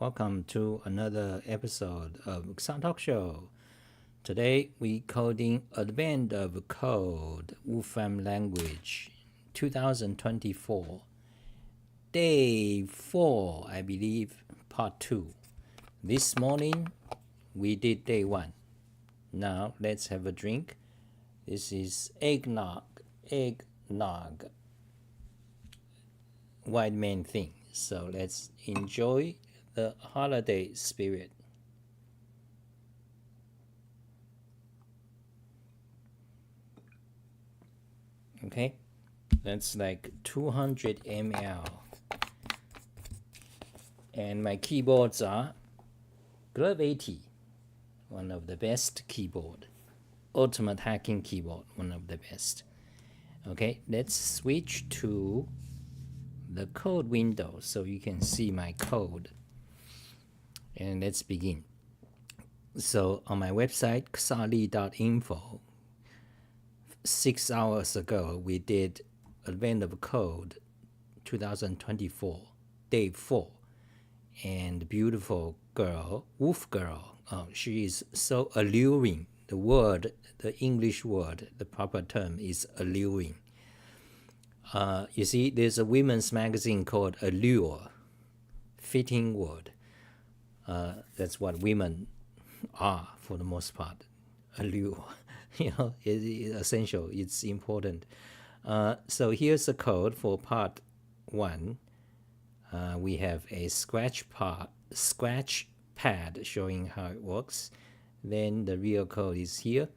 Welcome to another episode of Sound Talk Show. Today we coding Advent of Code Wolfram language 2024 day 4, I believe, part 2. This morning we did day 1. Now let's have a drink. This is eggnog, white man thing. So let's enjoy the holiday spirit. Okay, that's like 200 ml. And my keyboards are Glove 80, one of the best keyboard. Ultimate hacking keyboard, one of the best. Okay, let's switch to the code window so you can see my code. And let's begin. So on my website, xali.info, 6 hours ago, we did Advent of Code 2024, day 4. And beautiful girl, Wolf Girl, she is so alluring. The English word, the proper term is alluring. You see, there's a women's magazine called Allure, fitting word. That's what women are for the most part, allure. It's essential, it's important. So here's the code for part 1. We have a scratch pad showing how it works. Then the real code is here.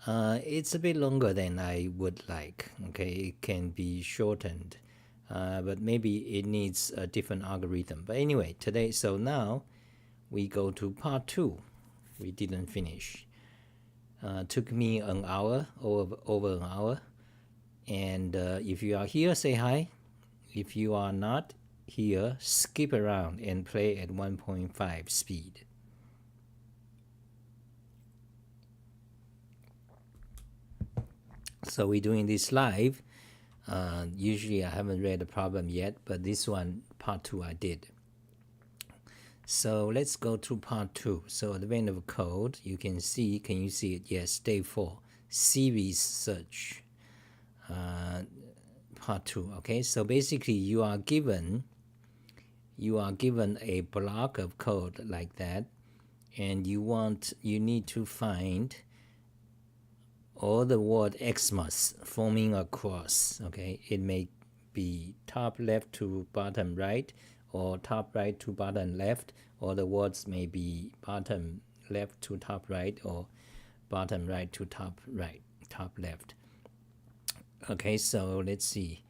It's a bit longer than I would like. Okay, it can be shortened, but maybe it needs a different algorithm. But anyway, so now we go to part 2. We didn't finish. Took me an hour, over an hour. And if you are here, say hi. If you are not here, skip around and play at 1.5 speed. So we're doing this live. Usually I haven't read the problem yet, but this one, part 2, I did. So let's go to part 2. So Advent of Code, you can see, can you see it? Yes, day 4, series search. Part 2. Okay, so basically you are given a block of code like that, and you need to find all the word Xmas forming a cross. Okay, it may be top left to bottom right, or top right to bottom left, or the words may be bottom left to top right, or bottom right to top left. Okay, so let's see.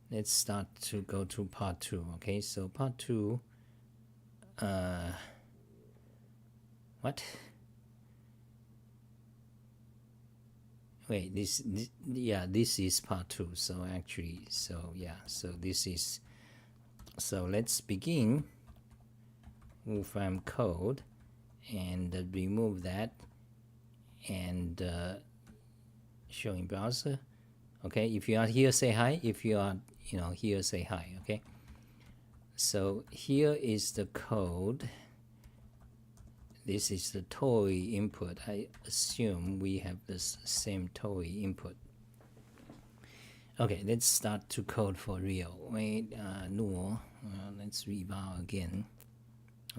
Let's start to go to part 2. Okay, so part 2, what? Wait, this is part 2. So actually, so this is, so let's begin Wolfram code and remove that and showing browser. Okay, if you are here, say hi. If you are here, say hi. Okay, so here is the code. This is the toy input. I assume we have this same toy input. Okay, let's start to code for real. Wait, no, let's revow again.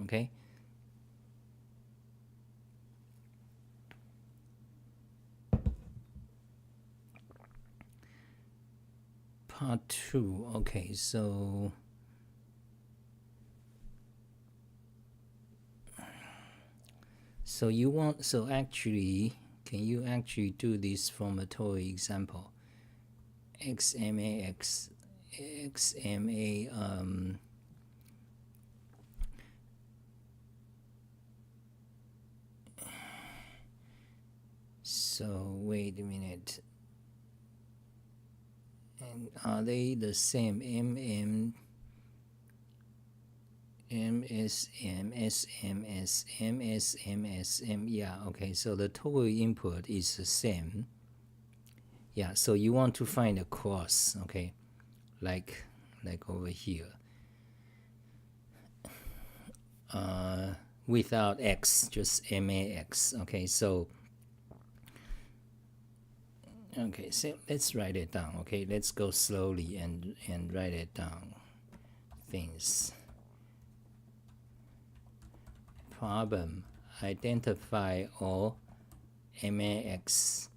Okay. Part 2. Okay, so actually, can you actually do this from a toy example? XMA. So wait a minute. And are they the same? MSM. Yeah, okay, so the total input is the same. Yeah, so you want to find a cross, okay, like over here. without x, just max. Okay, so let's write it down. Okay, let's go slowly and write it down. Things. Problem: identify all max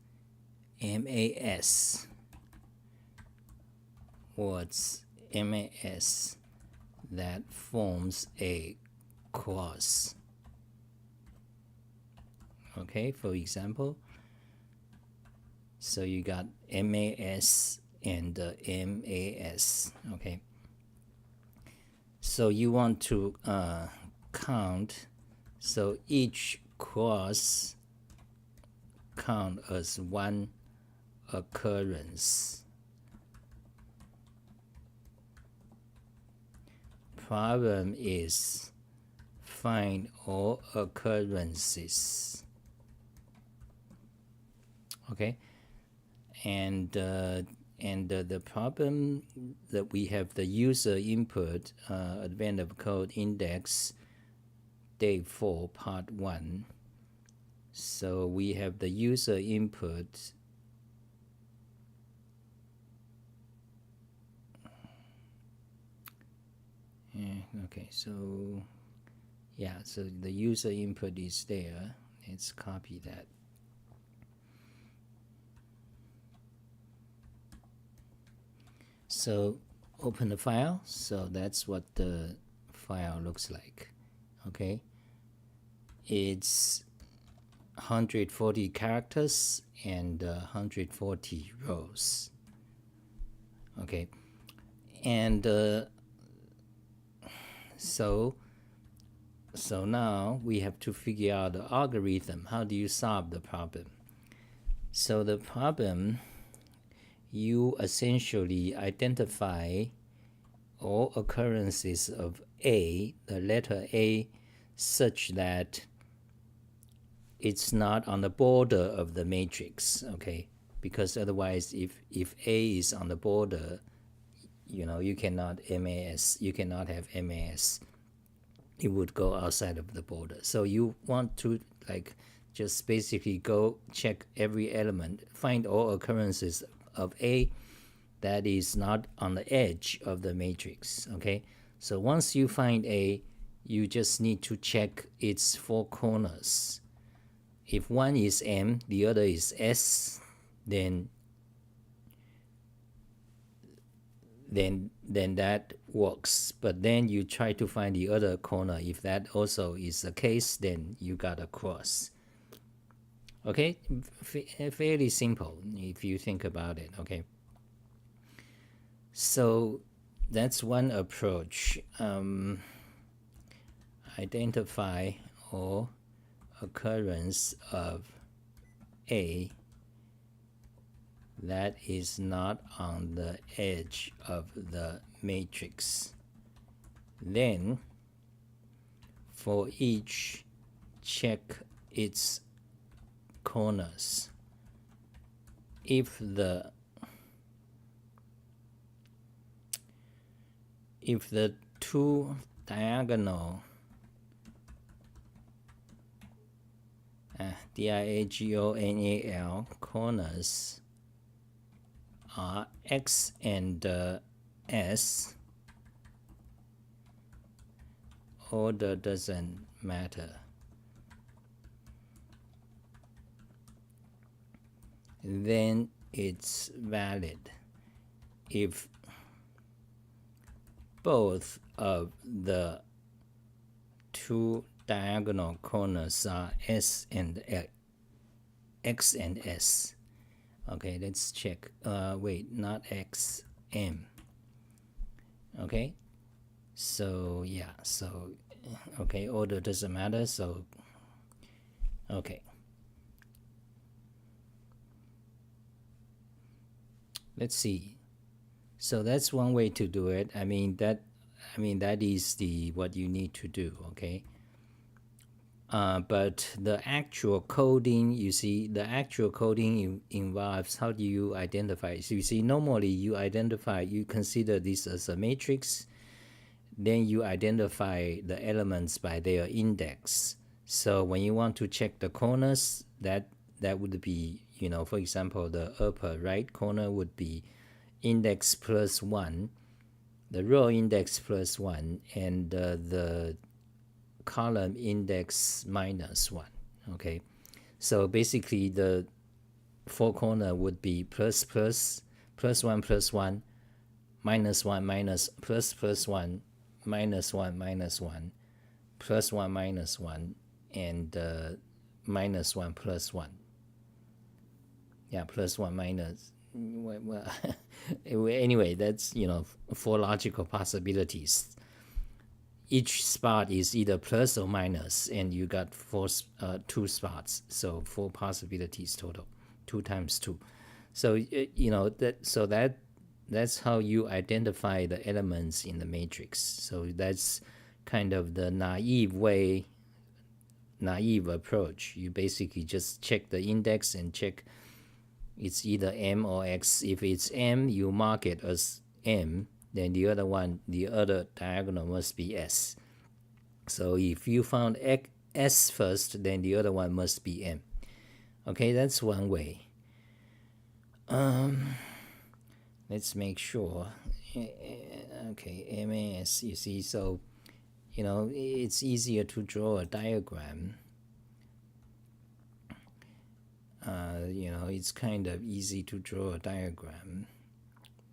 words mas that forms a clause. Okay, for example, so you got MAS and MAS. Okay, so you want to count, so each clause count as one occurrence. Problem is find all occurrences. Okay, and the problem that we have the user input advent of code index day 4 part 1. So we have the user input okay, so yeah, so the user input is there. Let's copy that. So open the file. So that's what the file looks like. Okay, it's 140 characters and 140 rows. Okay, and so now we have to figure out the algorithm. How do you solve the problem? So the problem, you essentially identify all occurrences of A, the letter A, such that it's not on the border of the matrix. Okay, because otherwise if A is on the border, you cannot have MAS. It would go outside of the border. So you want to just basically go check every element, find all occurrences of A that is not on the edge of the matrix. Okay, so once you find A, you just need to check its four corners. If one is M, the other is S, then that works. But then you try to find the other corner. If that also is the case, then you got a cross. Okay, fairly simple if you think about it. Okay, so that's one approach. Identify all occurrence of A that is not on the edge of the matrix. Then for each, check its corners. If the two diagonal diagonal corners are X and S, order doesn't matter. Then it's valid. If both of the two diagonal corners are S and X and S. Okay, let's check. Wait, not X, M. Okay, so yeah, so okay, order doesn't matter. So okay, let's see. So that's one way to do it. I mean that is what you need to do. Okay. But the actual coding, you see, the actual coding involves how do you identify. So you see, normally you consider this as a matrix. then you identify the elements by their index. So when you want to check the corners, that would be, for example, the upper right corner would be index +1, the row index +1, and the column index -1. Okay, so basically the four corner would be plus plus, +1 +1, -1 minus, plus +1, -1 -1, +1 -1, and -1 +1. Yeah, +1 minus. Well, anyway, that's, four logical possibilities. Each spot is either plus or minus, and you got two spots, so four possibilities total, 2 times 2. So that's how you identify the elements in the matrix. So that's kind of the naive approach. You basically just check the index and check it's either M or X. If it's M, you mark it as M, then the other diagonal must be S. So if you found S first, then the other one must be M. Okay, that's one way. Let's make sure. Okay, MAS, you see, so, it's easier to draw a diagram. It's kind of easy to draw a diagram,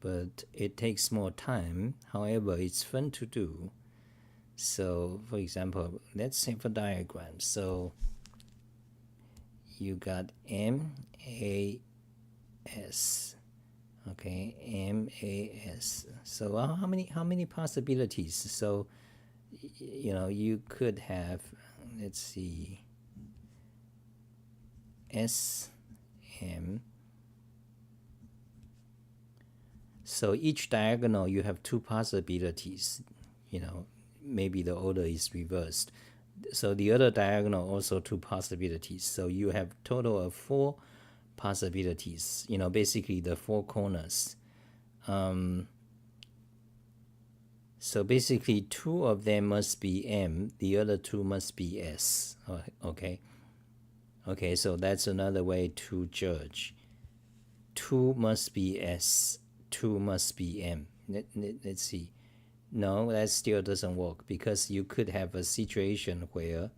but it takes more time. However, it's fun to do. So, for example, let's have a diagram. So, you got MAS. Okay, MAS. So, how many possibilities? So, you could have, let's see, SM. So each diagonal you have two possibilities. Maybe the order is reversed. So the other diagonal also two possibilities. So you have total of 4 possibilities. Basically the 4 corners. So basically 2 of them must be M. The other 2 must be S. Okay. Okay, so that's another way to judge. 2 must be S, 2 must be M. Let's see. No, that still doesn't work, because you could have a situation where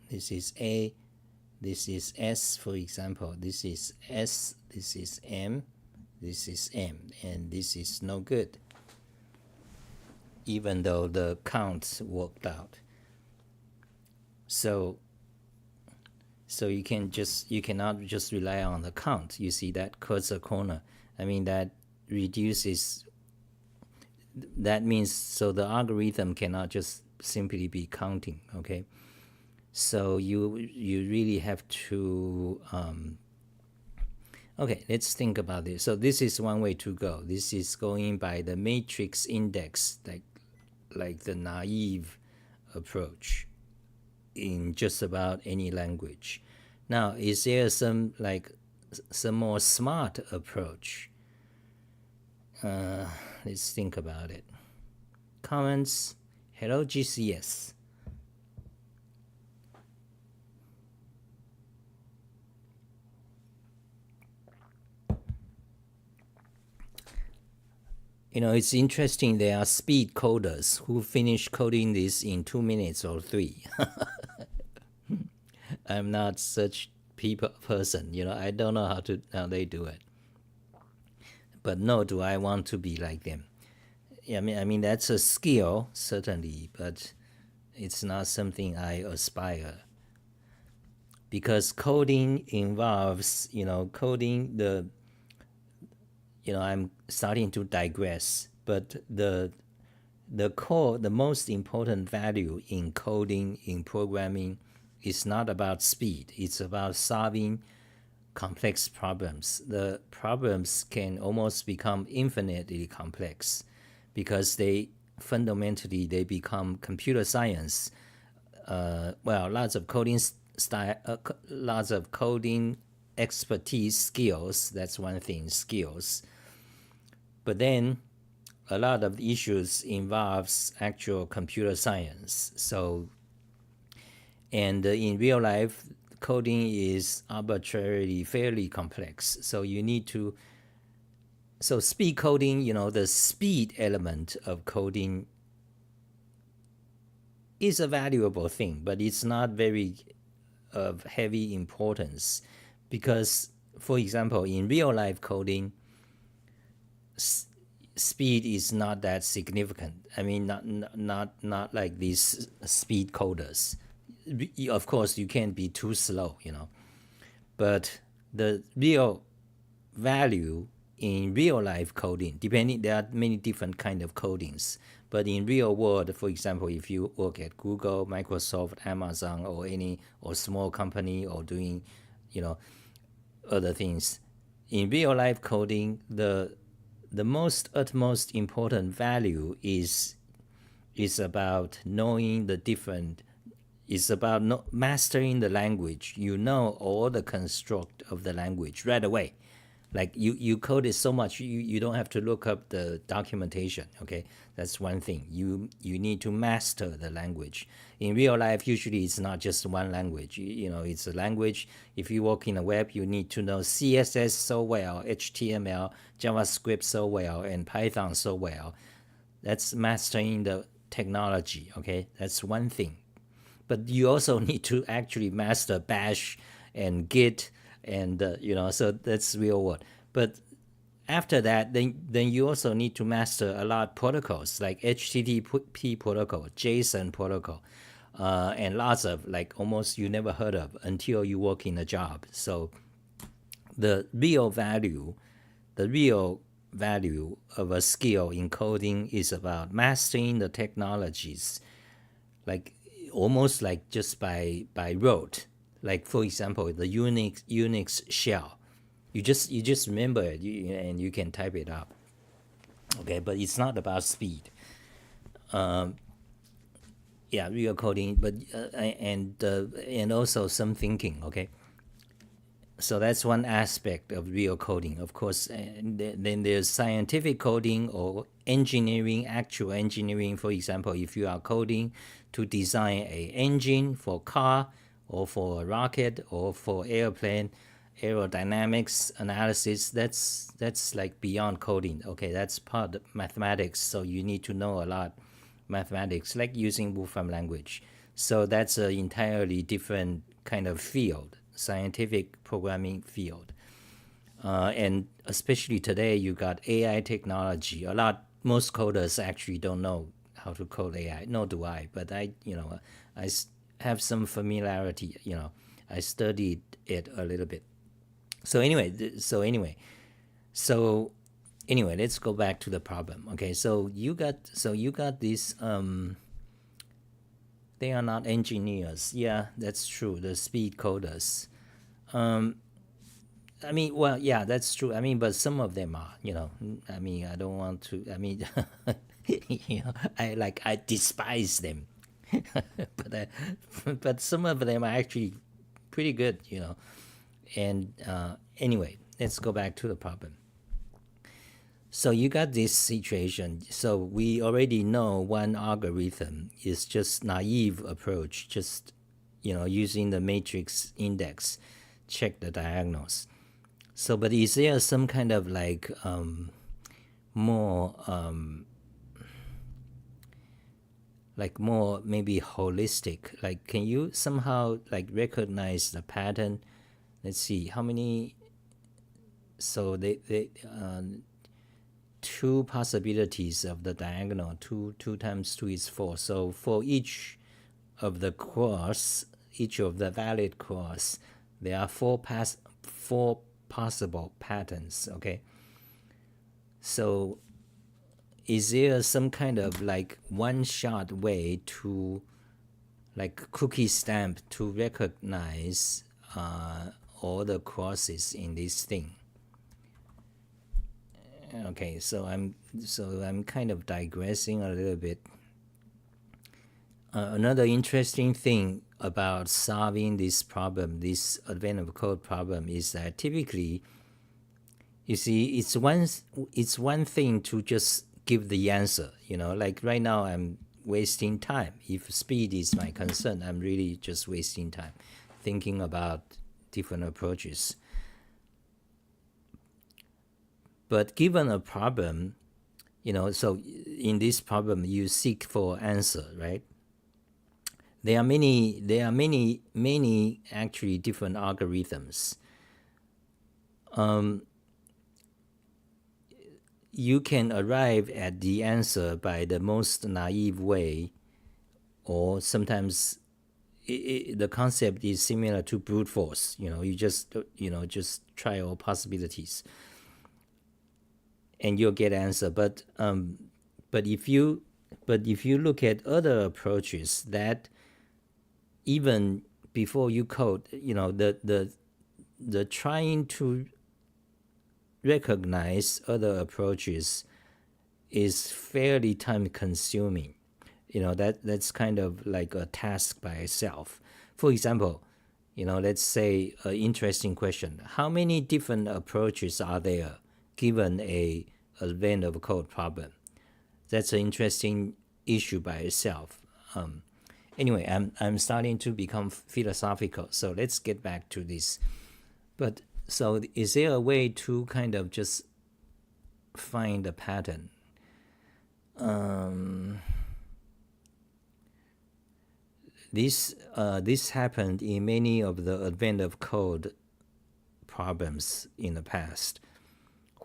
this is A, this is S, for example. This is S, this is M, this is M, and this is no good, even though the counts worked out. So you cannot just rely on the count. You see, that cuts a corner. I mean, that reduces. That means, so the algorithm cannot just simply be counting. Okay, so you really have to. Okay, let's think about this. So this is one way to go. This is going by the matrix index, like the naive approach in just about any language. Now, is there some more smart approach? Let's think about it. Comments? Hello, GCS. It's interesting. There are speed coders who finish coding this in 2 minutes or 3. I'm not such person. I don't know how they do it. But no, do I want to be like them? I mean that's a skill, certainly, but it's not something I aspire. Because coding involves, coding the. I'm starting to digress, but the core, the most important value in coding, in programming, is not about speed. It's about solving complex problems. The problems can almost become infinitely complex because they become computer science. Lots of coding lots of coding expertise, skills. That's one thing, skills. But then a lot of issues involves actual computer science. So, and in real life, coding is arbitrarily fairly complex. So you need to, so speed coding, you know, the speed element of coding is a valuable thing, but it's not very of heavy importance because, for example, in real life coding, speed is not that significant. I mean, not like these speed coders. Of course, you can't be too slow, you know. But the real value in real life coding, depending, there are many different kind of codings. But in real world, for example, if you work at Google, Microsoft, Amazon, or any or small company or doing, you know, other things, in real life coding, the utmost important value is about knowing the different, is about mastering the language. You know all the construct of the language right away. Like you code it so much, you don't have to look up the documentation. Okay, that's one thing. You need to master the language. In real life, usually it's not just one language. You know, it's a language. If you work in the web, you need to know CSS so well, HTML, JavaScript so well, and Python so well. That's mastering the technology. Okay, that's one thing. But you also need to actually master Bash and Git, and you know, so that's real world. But after that, then you also need to master a lot of protocols like HTTP protocol, JSON protocol, and lots of like almost you never heard of until you work in a job. So the real value of a skill in coding is about mastering the technologies, like almost like just by rote. Like for example, the Unix shell, you just remember it, and you can type it up. Okay, but it's not about speed. Yeah, real coding, but and also some thinking. Okay, so that's one aspect of real coding. Of course, and then there's scientific coding or engineering, actual engineering. For example, if you are coding to design a engine for car or for a rocket or for airplane, aerodynamics analysis, that's like beyond coding. Okay, that's part of mathematics. So you need to know a lot mathematics, like using Wolfram language. So that's an entirely different kind of field, scientific programming field. And especially today, you got AI technology. Most coders actually don't know how to code AI. Nor do I, but I have some familiarity. You know, I studied it a little bit. So anyway, let's go back to the problem. Okay, so you got this. They are not engineers. Yeah, that's true. The speed coders. I mean, well, yeah, that's true. I mean, but some of them are, you know. I mean, I don't want to. I mean, you know, I despise them, but some of them are actually pretty good, you know. And anyway, let's go back to the problem. So you got this situation. So we already know one algorithm is just naive approach, just, you know, using the matrix index, check the diagonals. So, but is there some kind of like more maybe holistic? Like, can you somehow like recognize the pattern? Let's see how many. So they two possibilities of the diagonal. Two times 2 is 4. So for each of the valid cross, there are four possible patterns. Okay, so is there some kind of like one-shot way to like cookie stamp to recognize all the crosses in this thing? Okay, so I'm kind of digressing a little bit. Another interesting thing about solving this problem, this advent of code problem, is that typically, you see, it's one thing to just give the answer. Like right now I'm wasting time. If speed is my concern, I'm really just wasting time thinking about different approaches. But given a problem, so in this problem you seek for answer, right? There are many actually different algorithms. You can arrive at the answer by the most naive way, or sometimes the concept is similar to brute force. You just try all possibilities and you'll get answer. But if you look at other approaches that even before you code, the trying to recognize other approaches is fairly time consuming. That's kind of like a task by itself. For example, let's say an interesting question: how many different approaches are there given a event of code problem? That's an interesting issue by itself. Anyway, I'm starting to become philosophical, so let's get back to this. But so is there a way to kind of just find a pattern? This happened in many of the advent of code problems in the past,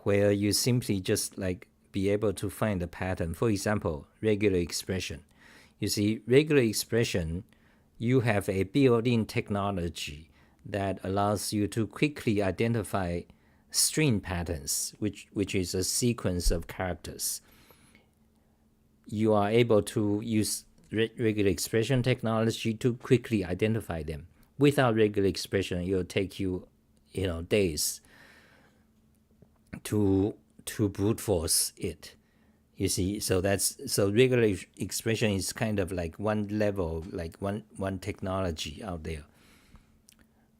where you simply just like be able to find a pattern. For example, regular expression. You see, regular expression, you have a built-in technology that allows you to quickly identify string patterns, which is a sequence of characters. You are able to use regular expression technology to quickly identify them. Without regular expression, it'll take you, days to brute force it. You see, so regular expression is kind of like one level, like one technology out there.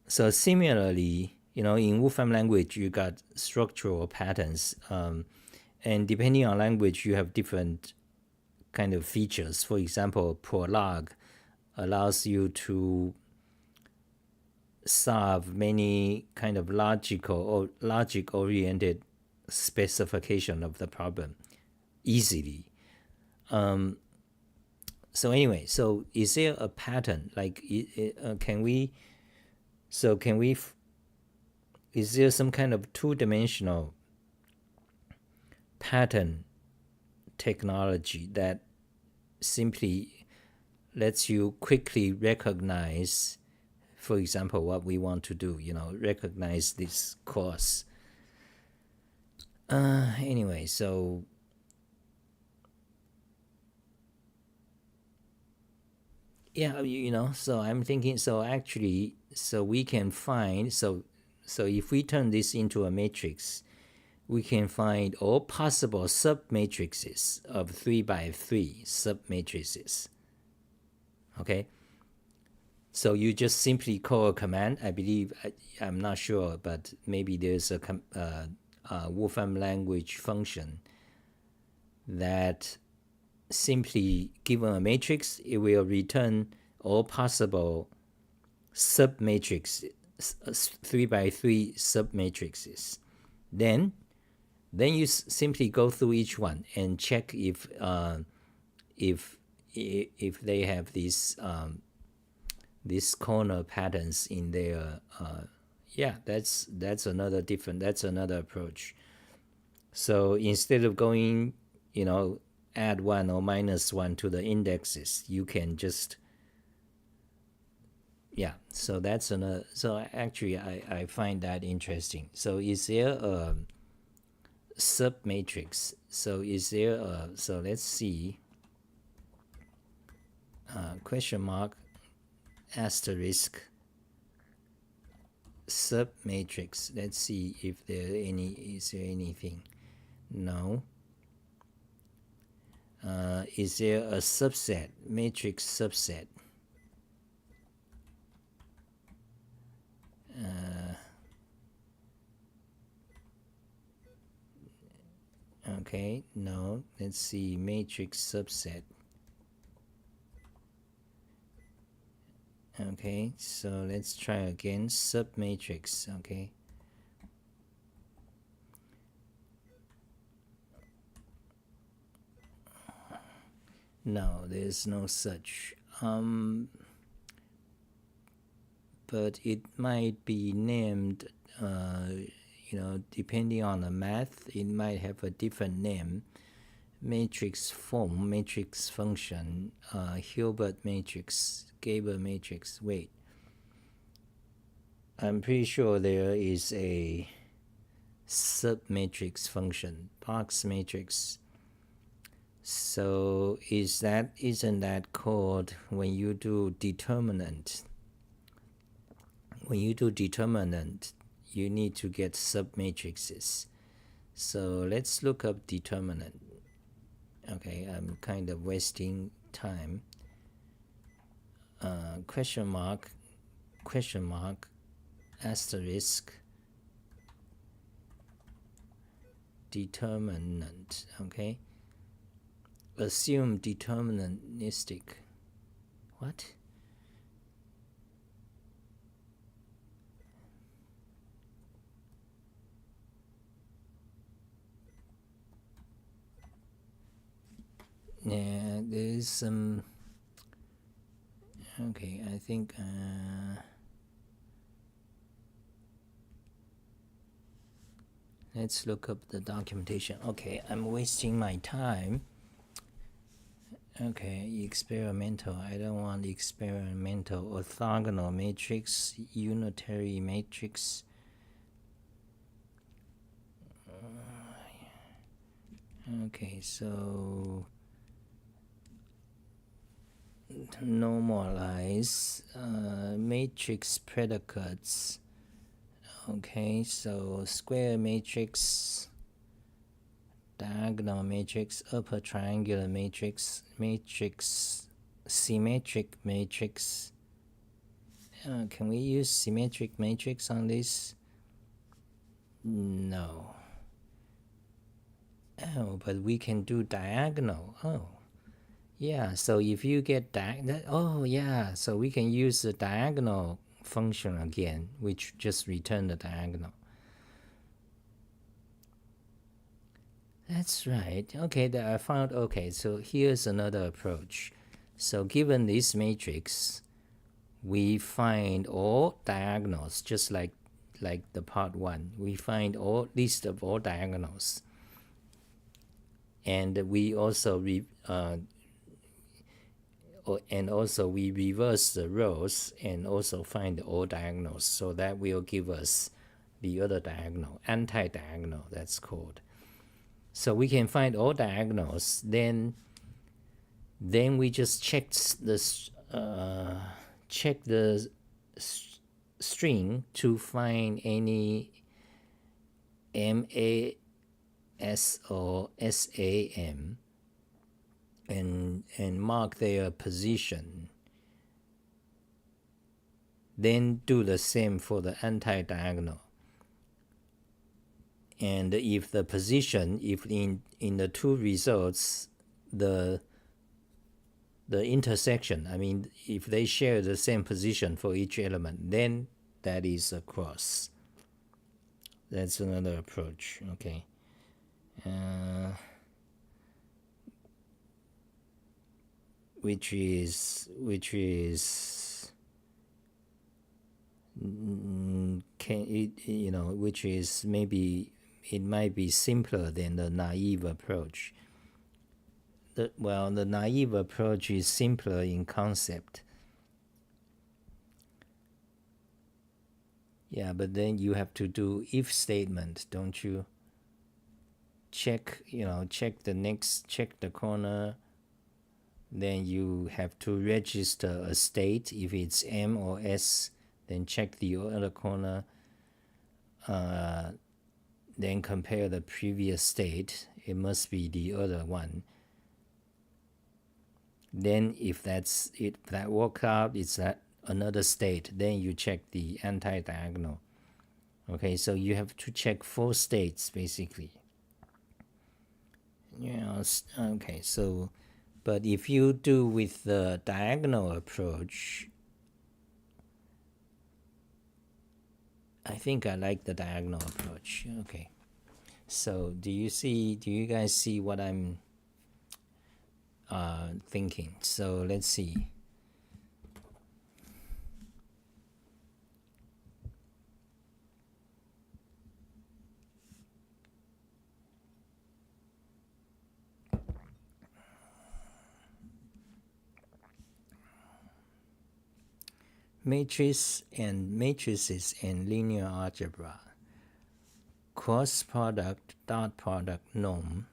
So similarly, in Wolfram language, you got structural patterns, and depending on language, you have different kind of features. For example, prolog allows you to solve many kind of logic-oriented specification of the problem easily. So anyway, so is there a pattern? Like, is there some kind of two-dimensional pattern technology that simply lets you quickly recognize, for example, what we want to do, recognize this course? Anyway, so yeah, so I'm thinking, so actually, so we can find, so if we turn this into a matrix, we can find all possible submatrices of 3 by 3 submatrices. Okay? So you just simply call a command. I believe, I'm not sure, but maybe there's a Wolfram language function that simply, given a matrix, it will return all possible submatrices, 3 by 3 submatrices. Then you simply go through each one and check if they have these corner patterns in their. That's another approach. So instead of going, add 1 or minus 1 to the indexes, you can just. So that's another. So actually, I find that interesting. So is there a submatrix? So is there a, so let's see, question mark asterisk submatrix. Let's see if is there anything. No. Is there a subset, matrix subset? Okay, no, let's see, matrix subset. Okay, so let's try again, submatrix. Okay, no, there's no such. But it might be named, depending on the math, it might have a different name. Matrix form, matrix function, Hilbert matrix, Gabor matrix. Wait, I'm pretty sure there is a submatrix function, box matrix. So isn't that called when you do determinant? When you do determinant, you need to get submatrices. So let's look up determinant. Okay, I'm kind of wasting time. Question mark, asterisk, determinant. Okay, assume deterministic. What? Yeah, there's some. Okay, I think. Let's look up the documentation. Okay, I'm wasting my time. Okay, experimental. I don't want experimental. Orthogonal matrix, unitary matrix. Okay, so normalize matrix predicates. Okay, so square matrix, diagonal matrix, upper triangular matrix, symmetric matrix. Can we use symmetric matrix on this? No. Oh, but we can do diagonal. Oh, yeah. So if you get oh yeah, so we can use the diagonal function again, which just return the diagonal. That's right. Okay, that I found. Okay, so here's another approach. So given this matrix, we find all diagonals, just like the part one. We find all list of all diagonals, and we also we reverse the rows and also find all diagonals. So that will give us the other diagonal, anti-diagonal. That's called. So we can find all diagonals. Then we just check the string to find any MAS or SAM and mark their position. Then do the same for the anti-diagonal. And if the position, if in the two results, the intersection, I mean, if they share the same position for each element, then that is a cross. That's another approach. Okay. Which is which is maybe it might be simpler than the naive approach. The naive approach is simpler in concept. Yeah, but then you have to do if statement, don't you? Check the corner. Then you have to register a state. If it's M or S, then check the other corner. Then compare the previous state. It must be the other one. Then if that works out, it's that another state. Then you check the anti-diagonal. Okay, so you have to check 4 states basically. Yes. Okay. So, but if you do with the diagonal approach, I think I like the diagonal approach. Okay. So, do you guys see what I'm thinking? So, let's see. Matrices and linear algebra, cross product, dot product, norm.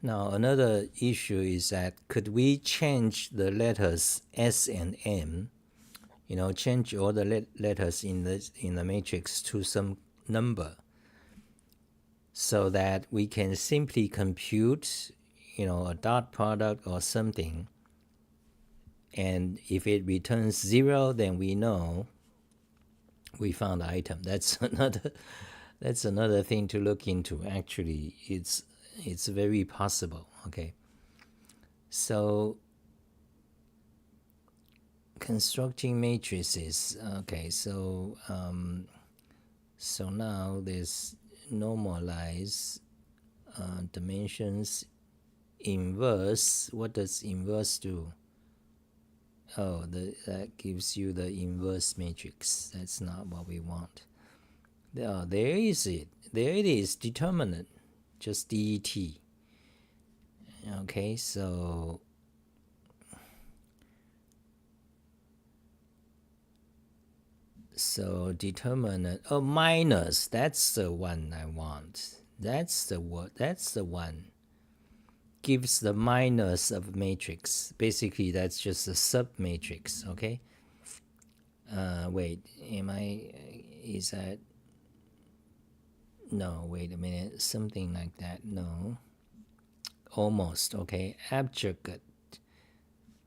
Now another issue is that could we change the letters S and M, change all the letters in the matrix to some number, so that we can simply compute, a dot product or something, and if it returns 0, then we know we found the item. That's another thing to look into. Actually, it's very possible. Okay, so constructing matrices. Okay, so so now there's normalize dimensions inverse. What does inverse do? Oh, that gives you the inverse matrix. That's not what we want. There is it. There it is, determinant, just det. Okay, so determinant, minus, that's the one I want. That's the one. Gives the minus of matrix. Basically, that's just a sub-matrix, okay? Wait, is that, no, wait a minute, something like that, no. Almost, okay, abjugate.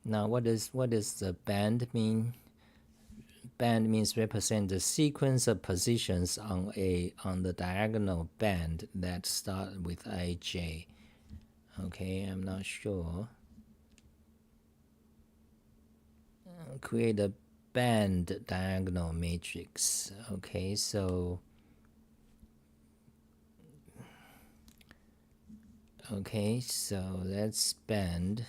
Now, what does the band mean? Band means represent the sequence of positions on the diagonal band that start with ij. Okay, I'm not sure. Create a band diagonal matrix. Okay, so that's band.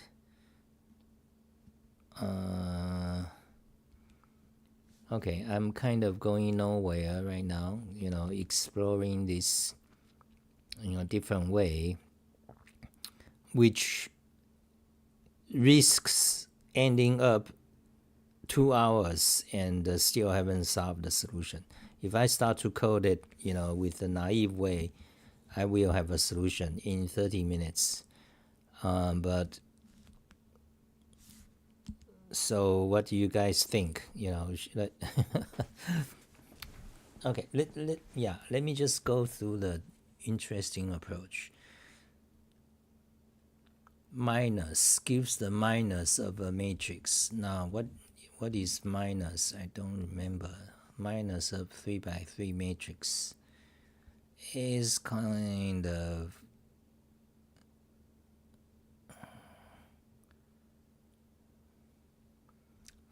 Okay, I'm kind of going nowhere right now, exploring this, different way, which risks ending up 2 hours and still haven't solved the solution. If I start to code it, with a naive way, I will have a solution in 30 minutes. But so what do you guys think? Okay, let me just go through the interesting approach. Minus gives the minus of a matrix. Now, what is minus? I don't remember. Minus of 3 by 3 matrix is kind of,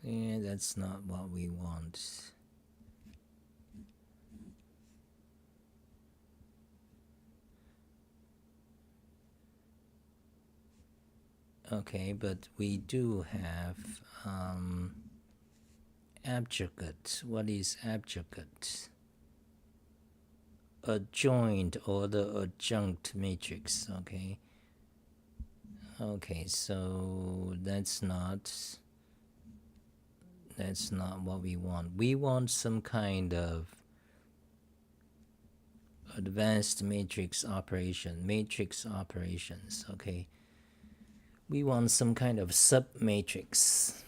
that's not what we want. Okay, but we do have abjugate. What is abjugate? Adjoint or the adjunct matrix. Okay, so that's not what we want. We want some kind of advanced matrix operations. Okay, we want some kind of sub-matrix.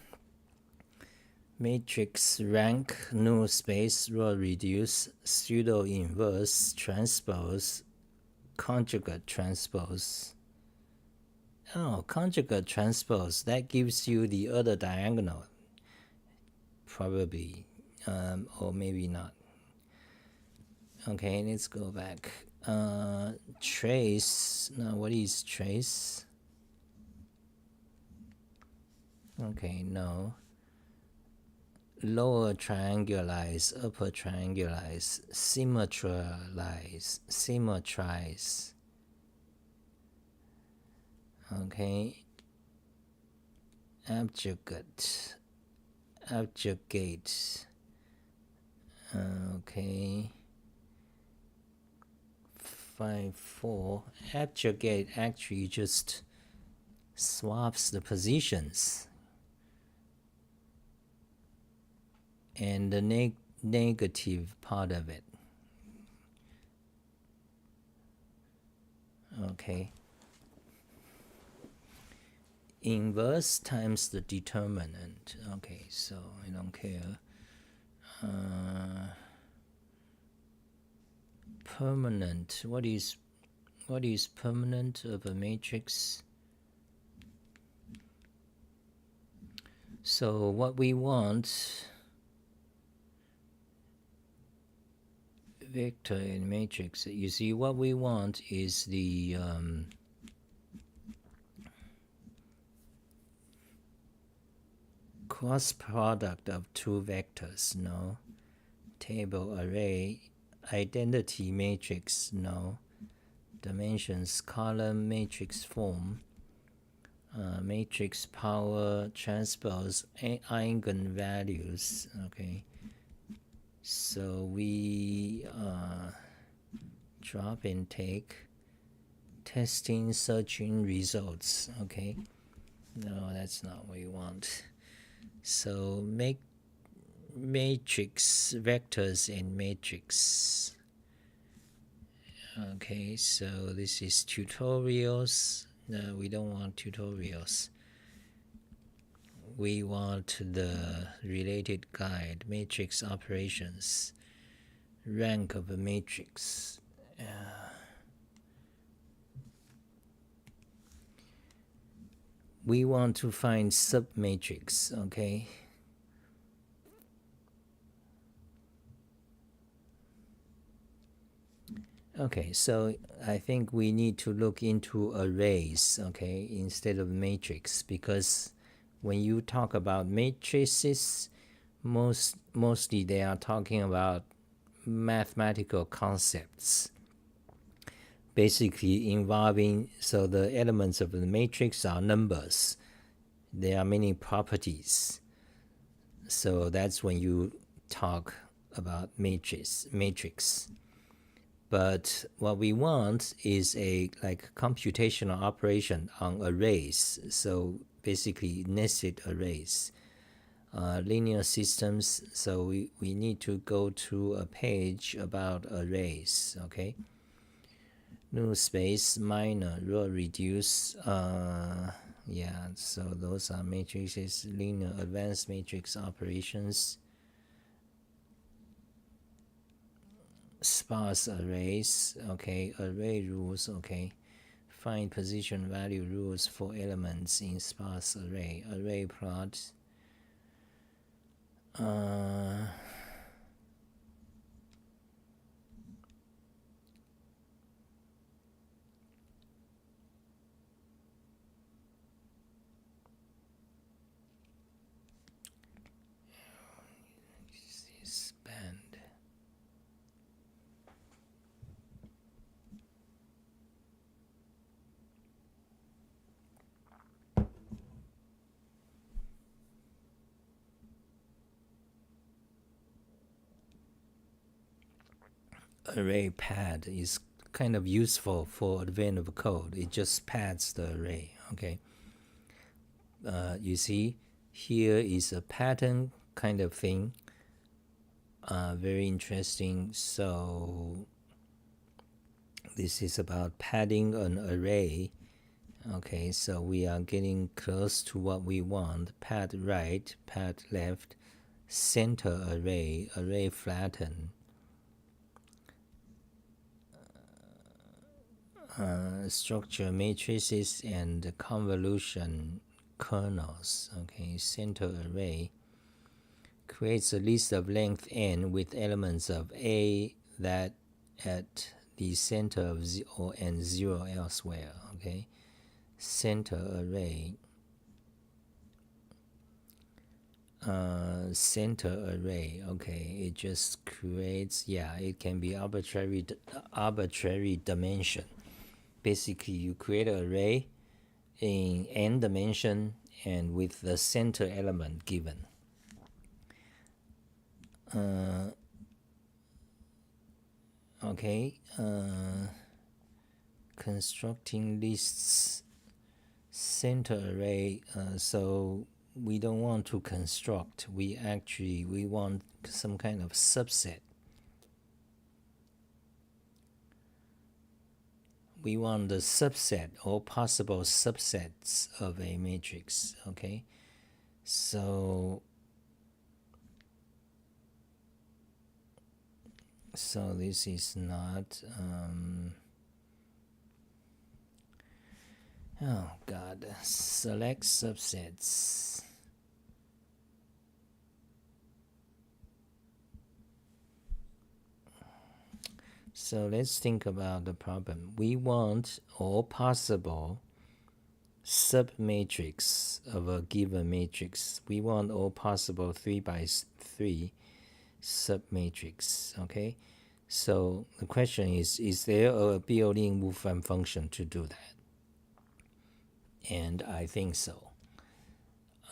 Matrix rank, null space, row reduce, pseudo inverse, transpose, conjugate transpose. Oh, conjugate transpose, that gives you the other diagonal. Probably, or maybe not. Okay, let's go back. trace. Now what is trace? Okay, no. Lower triangularize, upper triangularize, symmetrize. Okay. Abjugate. Okay. 5-4. Abjugate actually just swaps the positions. And the negative part of it. Okay. Inverse times the determinant. Okay, so I don't care. Permanent. What is permanent of a matrix? So what we want, vector in matrix, you see what we want is the cross product of two vectors. No. Table array, identity matrix. No. Dimensions, column, matrix form, matrix power, transpose, eigenvalues. Okay, so we drop and take, testing, searching results. Okay, no, that's not what we want. So make matrix vectors in matrix. Okay, so this is tutorials. No, we don't want tutorials. We want the related guide, matrix operations, rank of a matrix. We want to find submatrix, okay? Okay, so I think we need to look into arrays, okay, instead of matrix, because when you talk about matrices, mostly they are talking about mathematical concepts, basically involving, so the elements of the matrix are numbers. There are many properties. So that's when you talk about matrix. But what we want is a like computational operation on arrays. So basically nested arrays, linear systems. So we need to go to a page about arrays. Okay. New space, minor, row reduce. Yeah. So those are matrices, linear advanced matrix operations. Sparse arrays, okay, array rules, okay, find position value rules for elements in sparse array plot, this band. Array pad is kind of useful for advanced code. It just pads the array. Okay. You see, here is a pattern kind of thing. Very interesting. So this is about padding an array. Okay, so we are getting close to what we want. Pad right, pad left, center array flatten. Structure matrices and convolution kernels. Okay, center array creates a list of length n with elements of a that at the center of zero and 0 elsewhere. Okay, center array. Center array. Okay, it just creates. Yeah, it can be arbitrary dimension. Basically, you create an array in n dimension and with the center element given. Okay, constructing lists center array. So we don't want to construct. We want some kind of subset. We want the subset or possible subsets of a matrix. Okay, so this is not oh god, select subsets. So let's think about the problem. We want all possible submatrix of a given matrix. We want all possible 3 by 3 submatrix. Okay, so the question is there a built-in Wolfram function to do that? And I think so.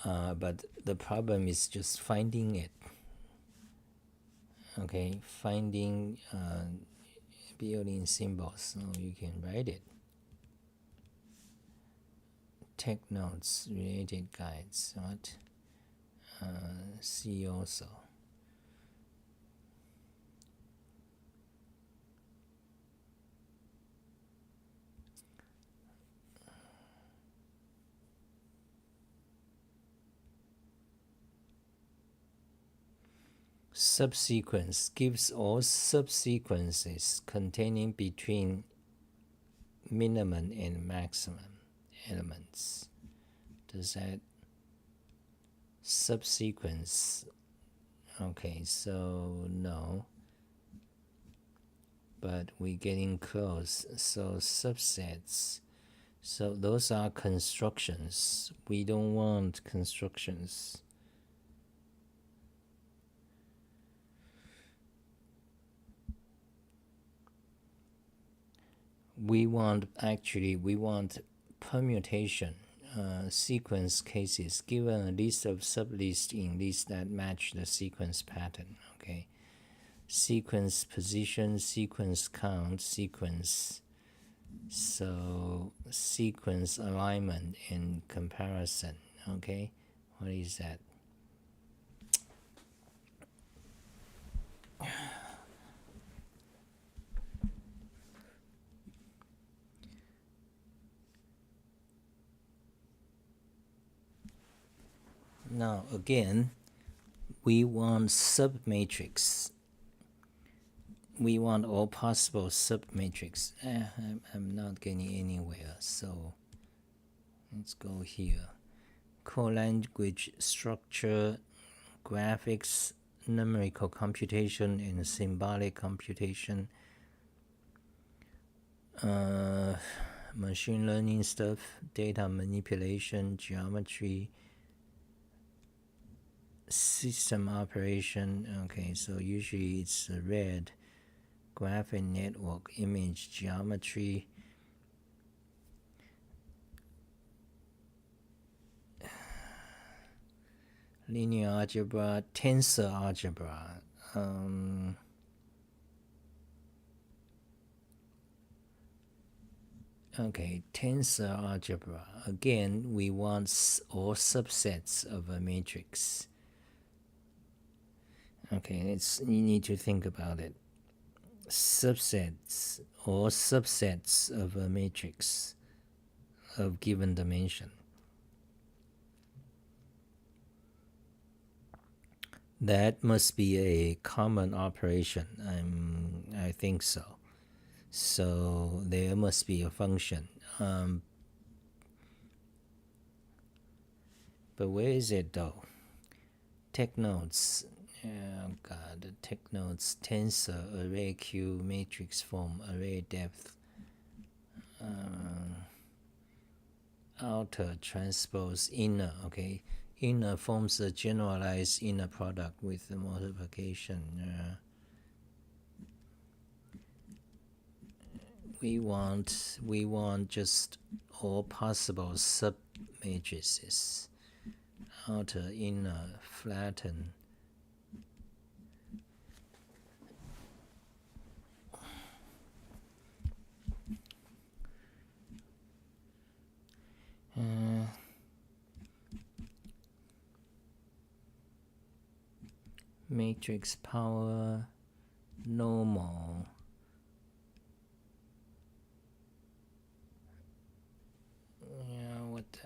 But the problem is just finding it. Okay, finding built-in symbols, so you can write it. Tech notes, related guides, what? See also. Subsequence gives all subsequences containing between minimum and maximum elements. Does that subsequence? Okay, so no, but we're getting close. So subsets, so those are constructions. We don't want constructions. We want permutation, sequence cases given a list of sublists in lists that match the sequence pattern. Okay, sequence position, sequence count, sequence. So sequence alignment and comparison. Okay, what is that? Now again, we want submatrix. We want all possible submatrix. I'm not getting anywhere, so let's go here. Core language structure, graphics, numerical computation, and symbolic computation. Machine learning stuff, data manipulation, geometry, system operation. Okay, so usually it's red. Graphic network, image geometry, linear algebra, tensor algebra. Okay, tensor algebra. Again, we want all subsets of a matrix. Okay, you need to think about it. Subsets or subsets of a matrix of given dimension. That must be a common operation. I think so. So there must be a function. But where is it though? Tech notes. Oh god, take notes. Tensor, array Q, matrix form, array depth, outer transpose, inner. Okay, inner forms a generalized inner product with the multiplication. We want just all possible submatrices. Outer, inner, flatten. Matrix power, normal. Yeah, what the...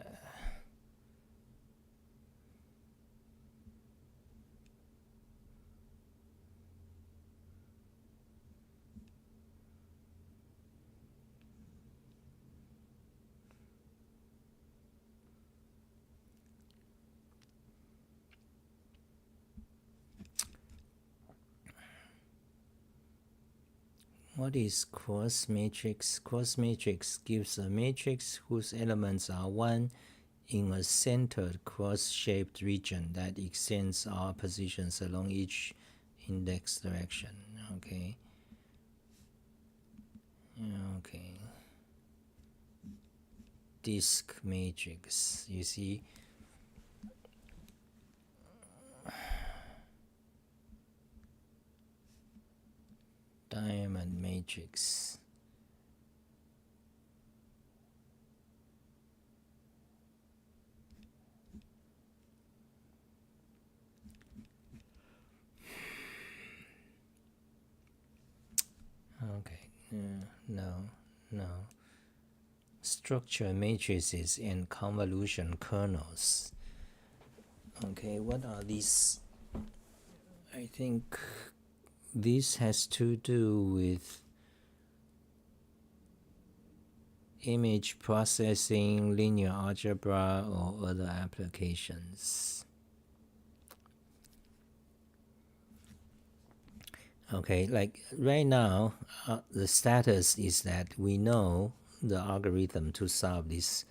What is cross matrix? Cross matrix gives a matrix whose elements are 1 in a centered cross-shaped region that extends all positions along each index direction. Okay. Okay. Disk matrix. You see? Diamond matrix. Okay. No. Structure matrices and convolution kernels. Okay, what are these? I think this has to do with image processing, linear algebra, or other applications. Okay, like right now, the status is that we know the algorithm to solve this,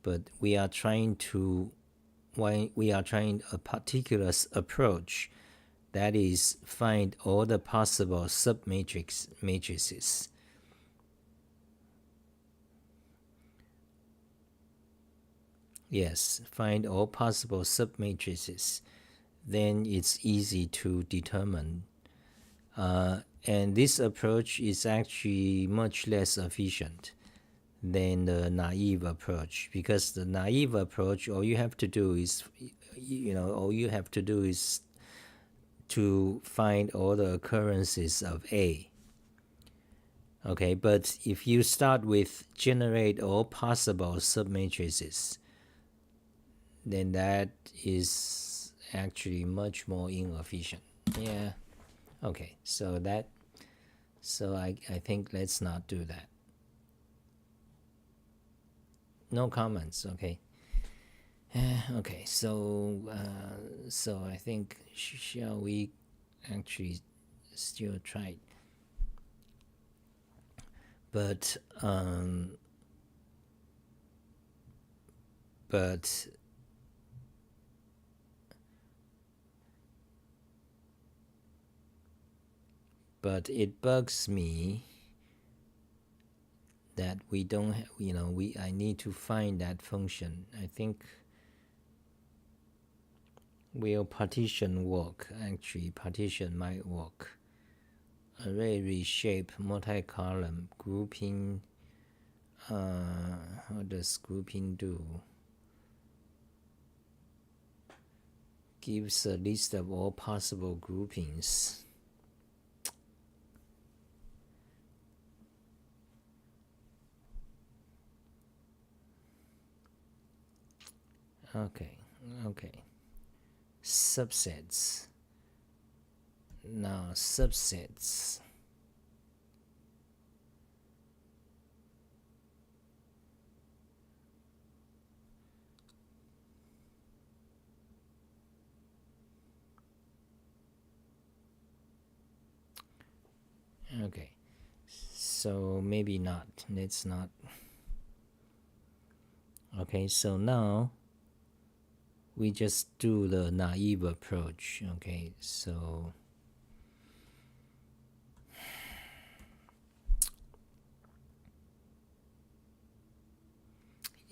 but we are trying a particular approach, that is, find all the possible matrices. Yes, find all possible submatrices. Then it's easy to determine. And this approach is actually much less efficient than the naive approach, because the naive approach, all you have to do is to find all the occurrences of A. Okay, but if you start with generate all possible submatrices, then that is actually much more inefficient. Yeah. Okay, so I think let's not do that. No comments. Okay. Okay, so I think shall we actually still try? But it bugs me that we don't have, I need to find that function. I think will partition work? Actually, partition might work. Array reshape, multi-column, grouping. How does grouping do? Gives a list of all possible groupings. Okay. Subsets. Now subsets. Okay, so maybe not. Let's not. Okay, so now we just do the naive approach. Okay, so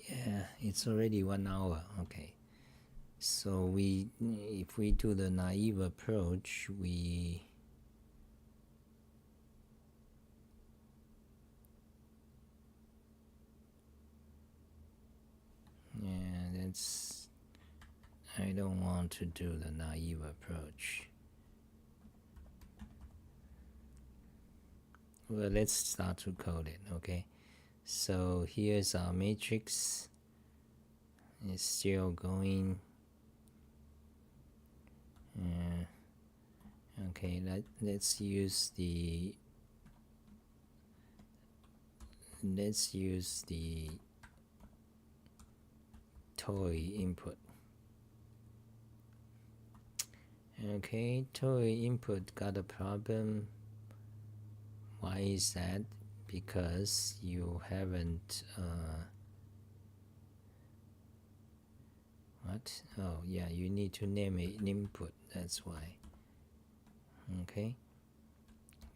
yeah, it's already 1 hour. Okay, so if we do the naive approach, I don't want to do the naive approach. Well, let's start to code it. Okay, so here's our matrix. It's still going. Okay, let's use the toy input. Okay, toy input got a problem. Why is that? Because you haven't what? Oh yeah, you need to name it input, that's why. Okay,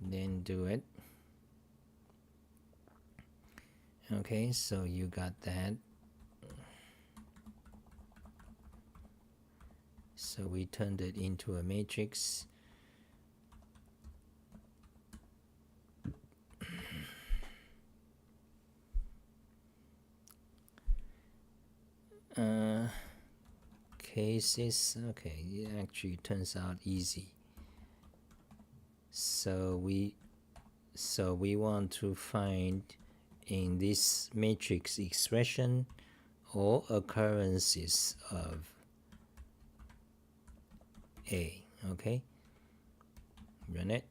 then do it. Okay, so you got that. So we turned it into a matrix. Cases. Okay, it actually turns out easy. So we want to find in this matrix expression all occurrences of A. Okay, run it.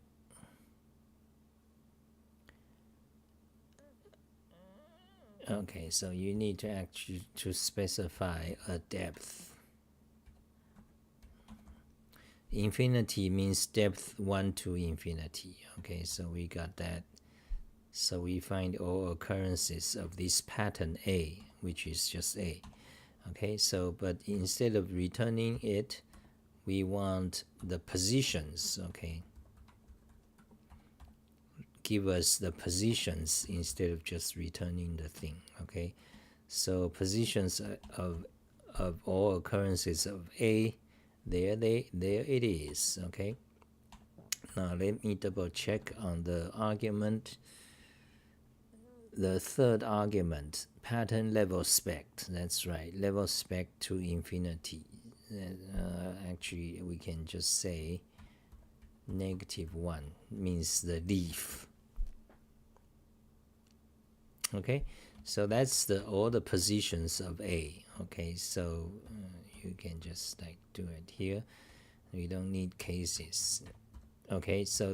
Okay, so you need to actually to specify a depth. Infinity means depth 1 to infinity. Okay, so we got that. So we find all occurrences of this pattern A, which is just A. Okay, so but instead of returning it, we want the positions. Okay, give us the positions instead of just returning the thing. Okay, so positions of all occurrences of A, there it is. Okay, now let me double check on the argument. The third argument, pattern level spec. That's right, level spec to infinity. Actually, we can just say -1 means the leaf. Okay, so that's all the positions of A. Okay, so you can just like do it here. We don't need cases. Okay, so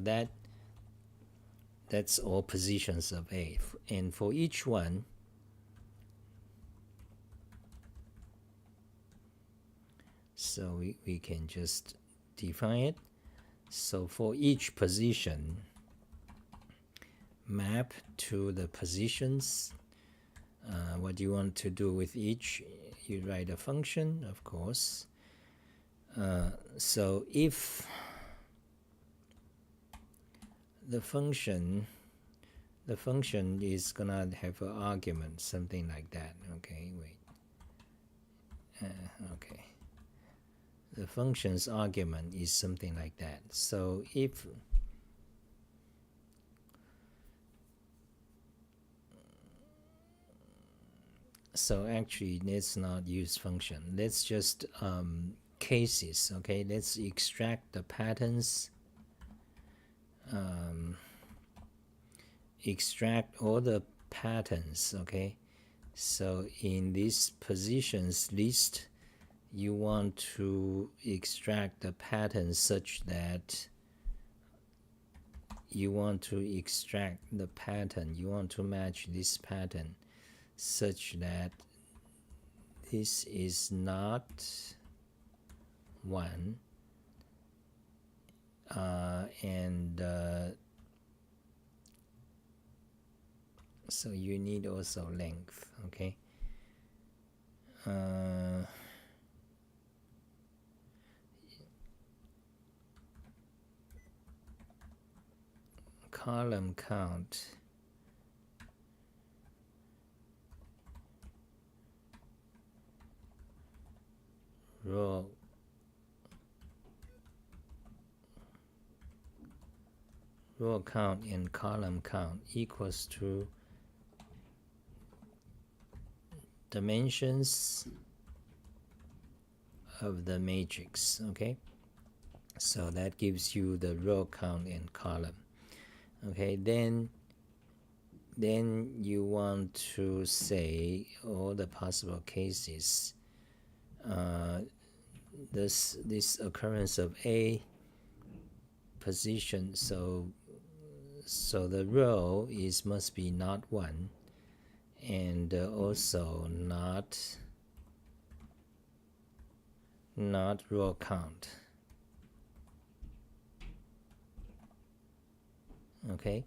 that's all positions of A, and for each one, so we can just define it. So for each position, map to the positions. What do you want to do with each? You write a function, of course. So if the function is gonna have an argument, something like that. Okay, wait. Okay, the function's argument is something like that. So if so actually let's not use function, let's just cases. Okay, let's extract the patterns, extract all the patterns. Okay, so in this positions list, you want to extract the pattern such that you want to match this pattern such that this is not 1 and So you need also length. Okay. Column count. Row count and column count equals to dimensions of the matrix. Okay, so that gives you the row count and column. Okay, then you want to say all the possible cases. This occurrence of A position, so the row must be not 1, and also not row count. Okay,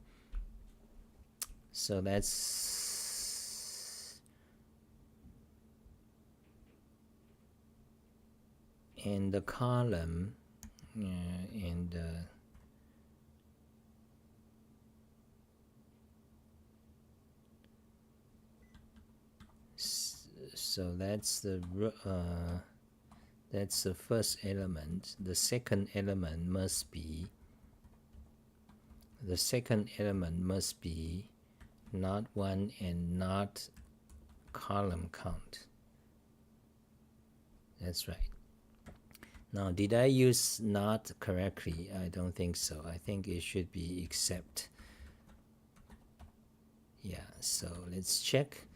so that's, and the column and so that's the first element. The second element must be not 1 and not column count. That's right. Now, did I use not correctly? I don't think so. I think it should be except. Yeah, so let's check.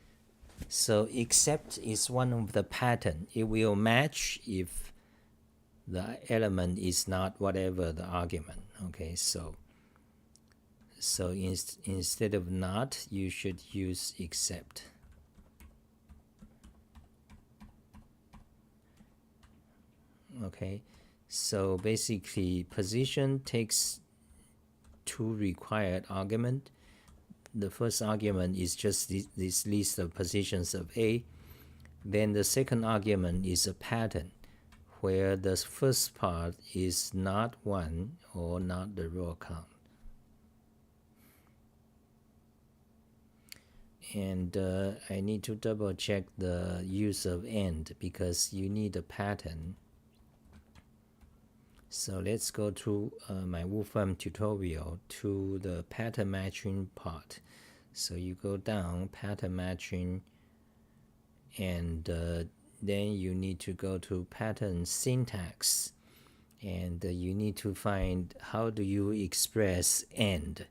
So except is one of the pattern. It will match if the element is not whatever the argument. Okay, so instead of not, you should use except. Okay, so basically position takes 2 required argument. The first argument is just this list of positions of A. Then the second argument is a pattern where the first part is not 1 or not the row count. And I need to double check the use of AND because you need a pattern. So let's go to my Wolfram tutorial to the pattern matching part. So you go down pattern matching, and then you need to go to pattern syntax, and you need to find how do you express AND,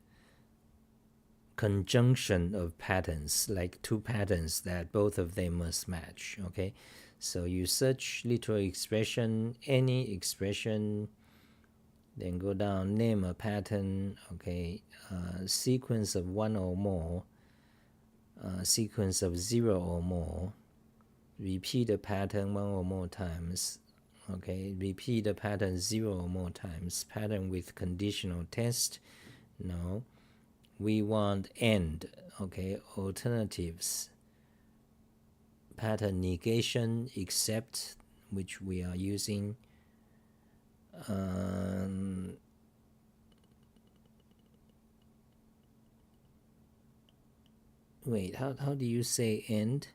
conjunction of patterns, like 2 patterns that both of them must match. Okay, so you search literal expression, any expression, then go down, name a pattern. Okay, sequence of 1 or more, sequence of 0 or more, repeat the pattern 1 or more times. Okay, repeat the pattern 0 or more times. Pattern with conditional test, no. We want AND. Okay, alternatives, pattern negation, except, which we are using. Wait, how do you say AND?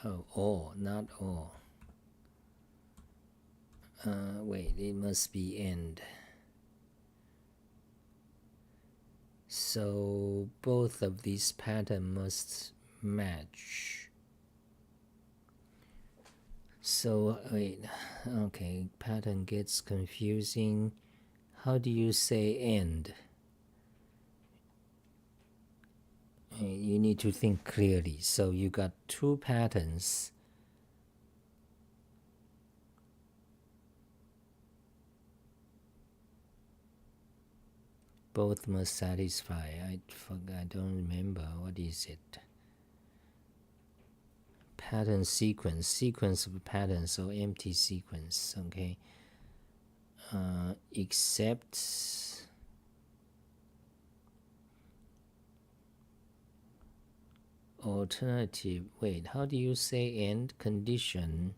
Oh, or, not or. Wait, it must be AND. So both of these patterns must match. So wait, okay, pattern gets confusing. How do you say AND? You need to think clearly. So you got 2 patterns. Both must satisfy. I don't remember. What is it? pattern sequence of patterns, so empty sequence. Okay, except alternative. Wait, how do you say end condition?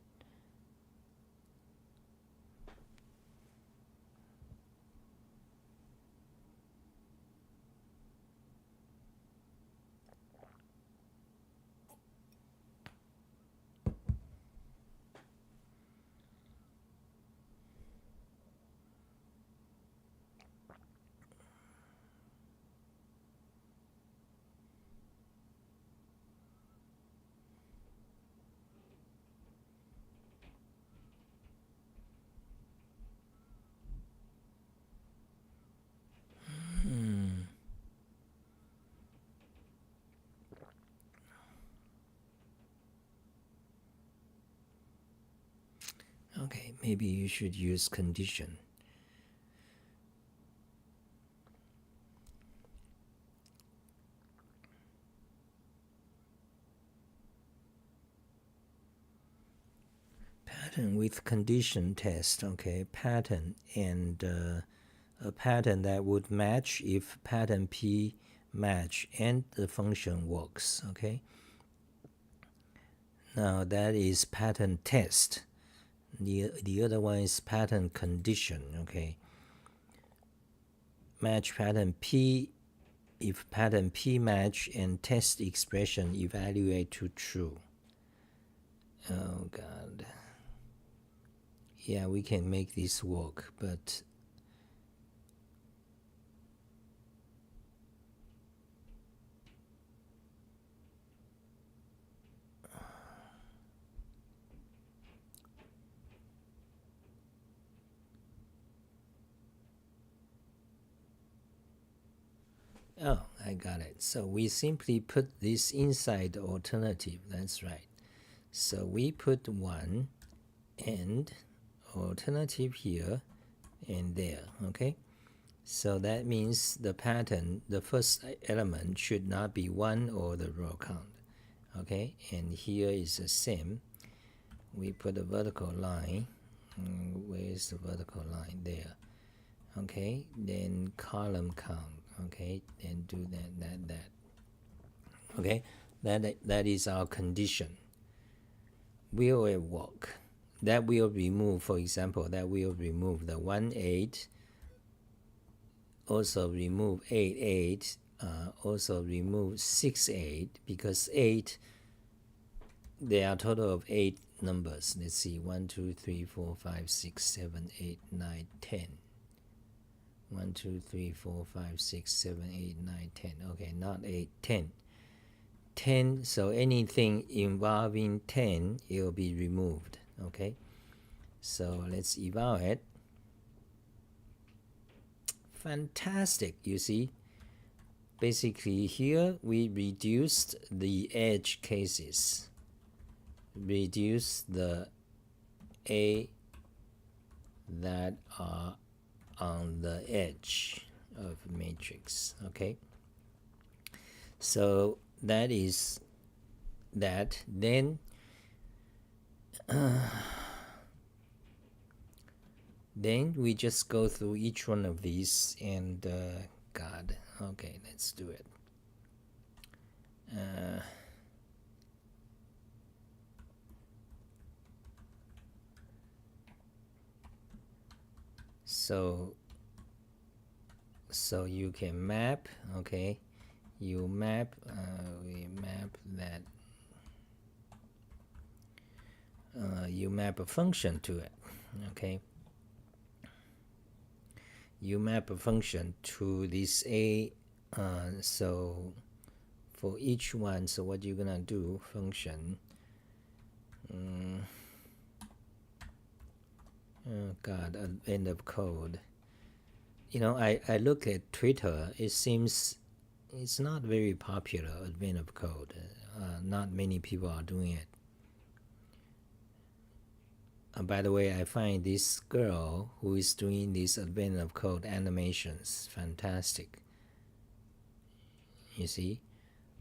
Okay, maybe you should use condition. Pattern with condition test. Okay, pattern and a pattern that would match if pattern P match and the function works. Okay, now that is pattern test. The other one is pattern condition. Okay, match pattern P if pattern P match and test expression evaluate to true. Oh God. Yeah, we can make this work, but oh, I got it. So we simply put this inside the alternative. That's right. So we put 1 and alternative here and there. Okay. So that means the pattern, the first element should not be 1 or the row count. Okay. And here is the same. We put a vertical line. Where is the vertical line? There. Okay. Then column count. Okay, then do that. Okay, that is our condition. Will it work? That will remove, for example, that will remove the 1 8. Also remove 8 8. Also remove 6 8 because 8. There are a total of 8 numbers. Let's see, 1 2 3 4 5 6 7 8 9 10. 1 2 3 4 5 6 7 8 9 10. Okay, not 8, 10. 10, so anything involving 10, it will be removed. Okay, so let's evaluate. Fantastic. You see, basically here we reduced the edge cases, reduce the A that are on the edge of matrix. Okay, so that is that. Then then we just go through each one of these and God, okay, let's do it. So you can map. Okay, you map. We map that. You map a function to it. Okay, you map a function to this A. So for each one, so what you're gonna do, function. Oh God, end of code. You know, I look at Twitter. It seems it's not very popular, advent of code. Not many people are doing it. By the way, I find this girl who is doing this advent of code animations fantastic. You see,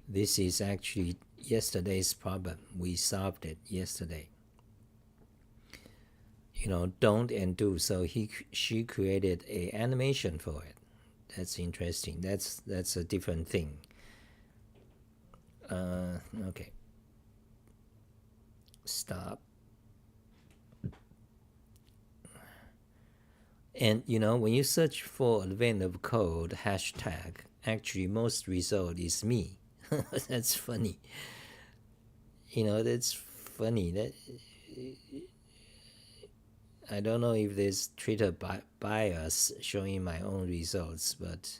this is actually yesterday's problem. We solved it yesterday. Don't and do. So she created a animation for it. That's interesting. That's a different thing. Okay. Stop. And when you search for advent of code hashtag, actually most result is me. That's funny. That's funny. That I don't know if there's Twitter bias showing my own results, but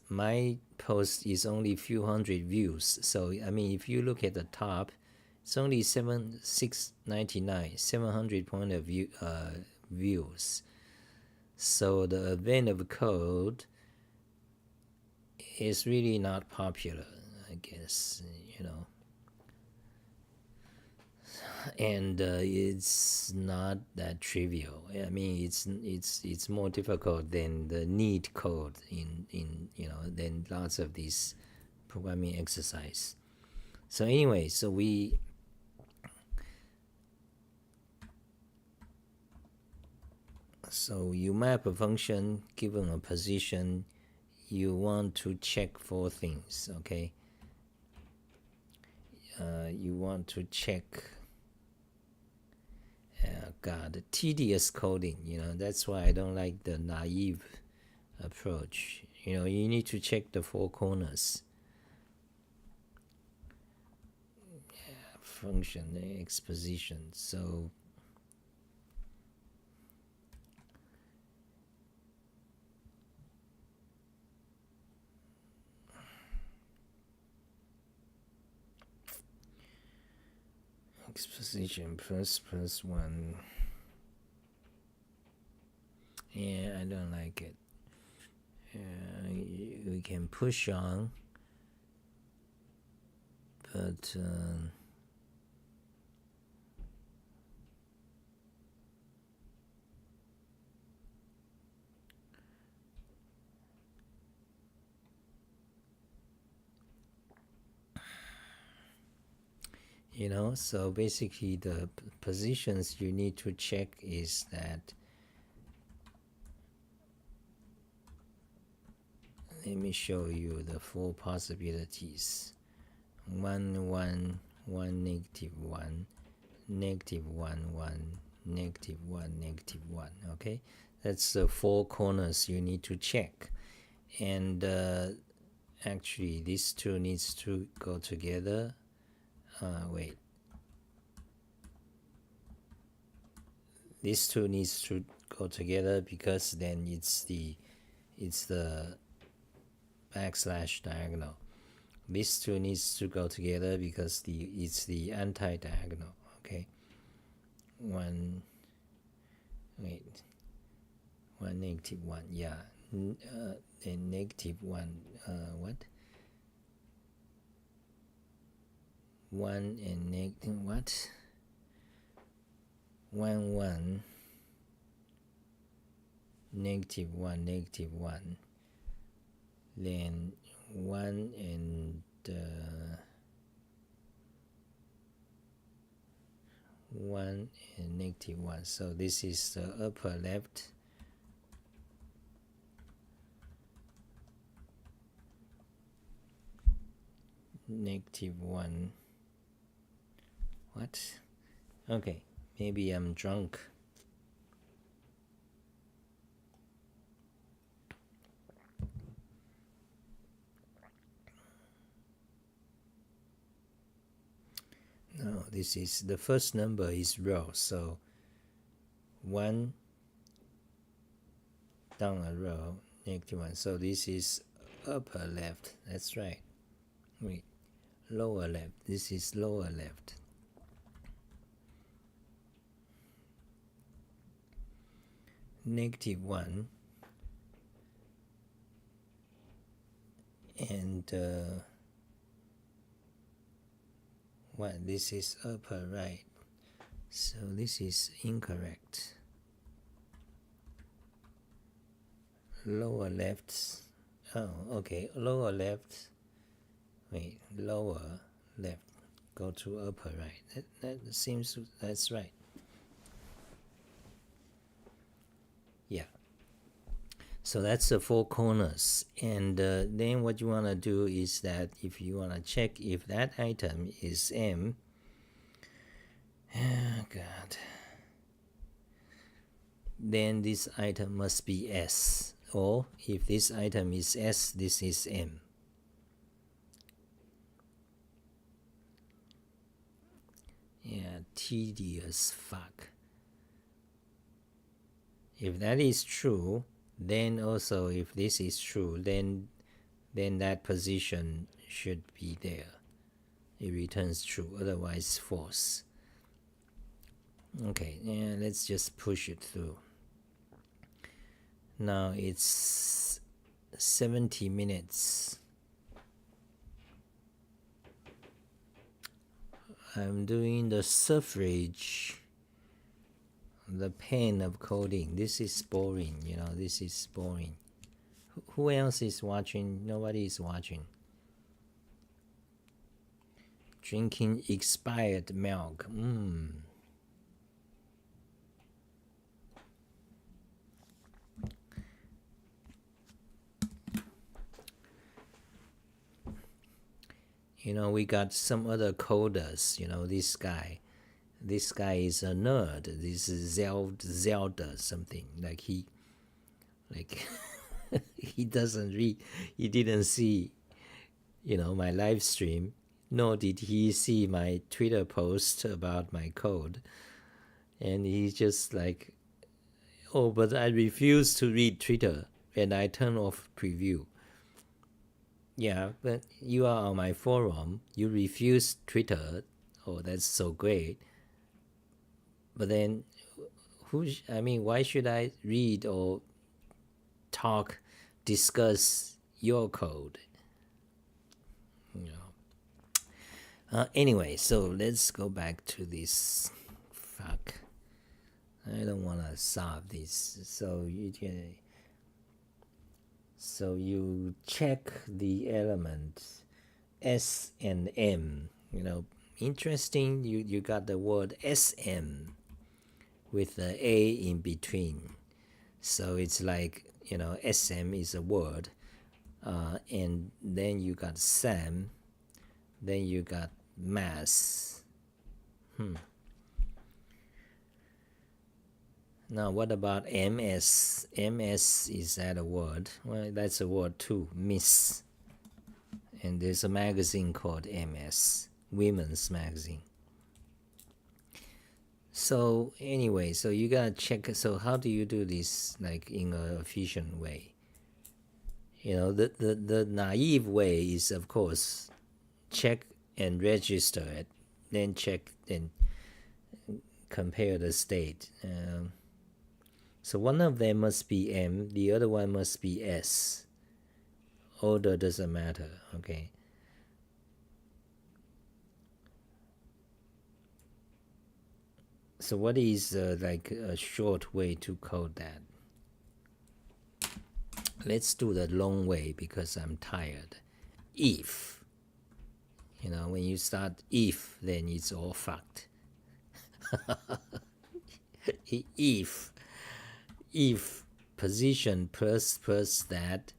my post is only a few hundred views. So if you look at the top, it's only 699, 700 point of views. So the advent of code is really not popular, I guess. And it's not that trivial. It's more difficult than the neat code than lots of these programming exercise. So anyway, so you map a function given a position. You want to check 4 things. Okay. You want to check. God, tedious coding. That's why I don't like the naive approach. You need to check the 4 corners. Function exposition. So exposition plus 1. Yeah, I don't like it. We can push on, but so basically the positions you need to check is that, let me show you the 4 possibilities. 1 1 1 negative 1 negative 1 1 negative 1 negative 1. Okay, that's the 4 corners you need to check. And actually these 2 needs to go together. Wait, these 2 needs to go together because then it's the backslash diagonal. These 2 needs to go together because it's the anti-diagonal. Okay. 1 negative 1. Yeah. And negative 1. What? 1 and negative what? 1 1 negative 1 negative 1. Then 1 and 1 and negative 1. So this is the upper left. Negative 1. What? Okay, maybe I'm drunk. No, this is the first number is row, so 1 down a row, negative 1. So this is upper left. That's right. Wait, lower left. This is lower left. Negative 1 and what? This is upper right. So this is incorrect. Lower left. Oh, okay. Lower left. Wait, lower left. Go to upper right. That seems that's right. Yeah. So that's the four corners. And then what you want to do is that if you want to check if that item is M, oh God, then this item must be S. Or if this item is S, this is M. Yeah, tedious fuck. If that is true, then also if this is true, then that position should be there. It returns true, otherwise false. Okay, yeah, let's just push it through. Now it's 70 minutes. I'm doing the suffrage, the pain of coding. This is boring, this is boring. Who else is watching? Nobody is watching. Drinking expired milk. We got some other coders. This guy is a nerd. This is Zelda something. He he doesn't read. He didn't see, my live stream, nor did he see my Twitter post about my code. And he's just like, oh, but I refuse to read Twitter and I turn off preview. Yeah, but you are on my forum. You refuse Twitter. Oh, that's so great. But then, why should I read or talk, discuss your code? Anyway, so let's go back to this. Fuck. I don't want to solve this. So you check the elements S and M. Interesting. You got the word SM with the A in between. So it's like, SM is a word. And then you got SAM. Then you got mass. Now what about MS? MS, is that a word? Well, that's a word too. Miss. And there's a magazine called MS, Women's Magazine. So anyway, so you gotta check. So how do you do this in an efficient way? The naive way is, of course, check and register it, then check and compare the state. So one of them must be M, the other one must be S. Order doesn't matter, okay? So what is a short way to code that? Let's do the long way because I'm tired. If. When you start if, then it's all fucked. If position plus that,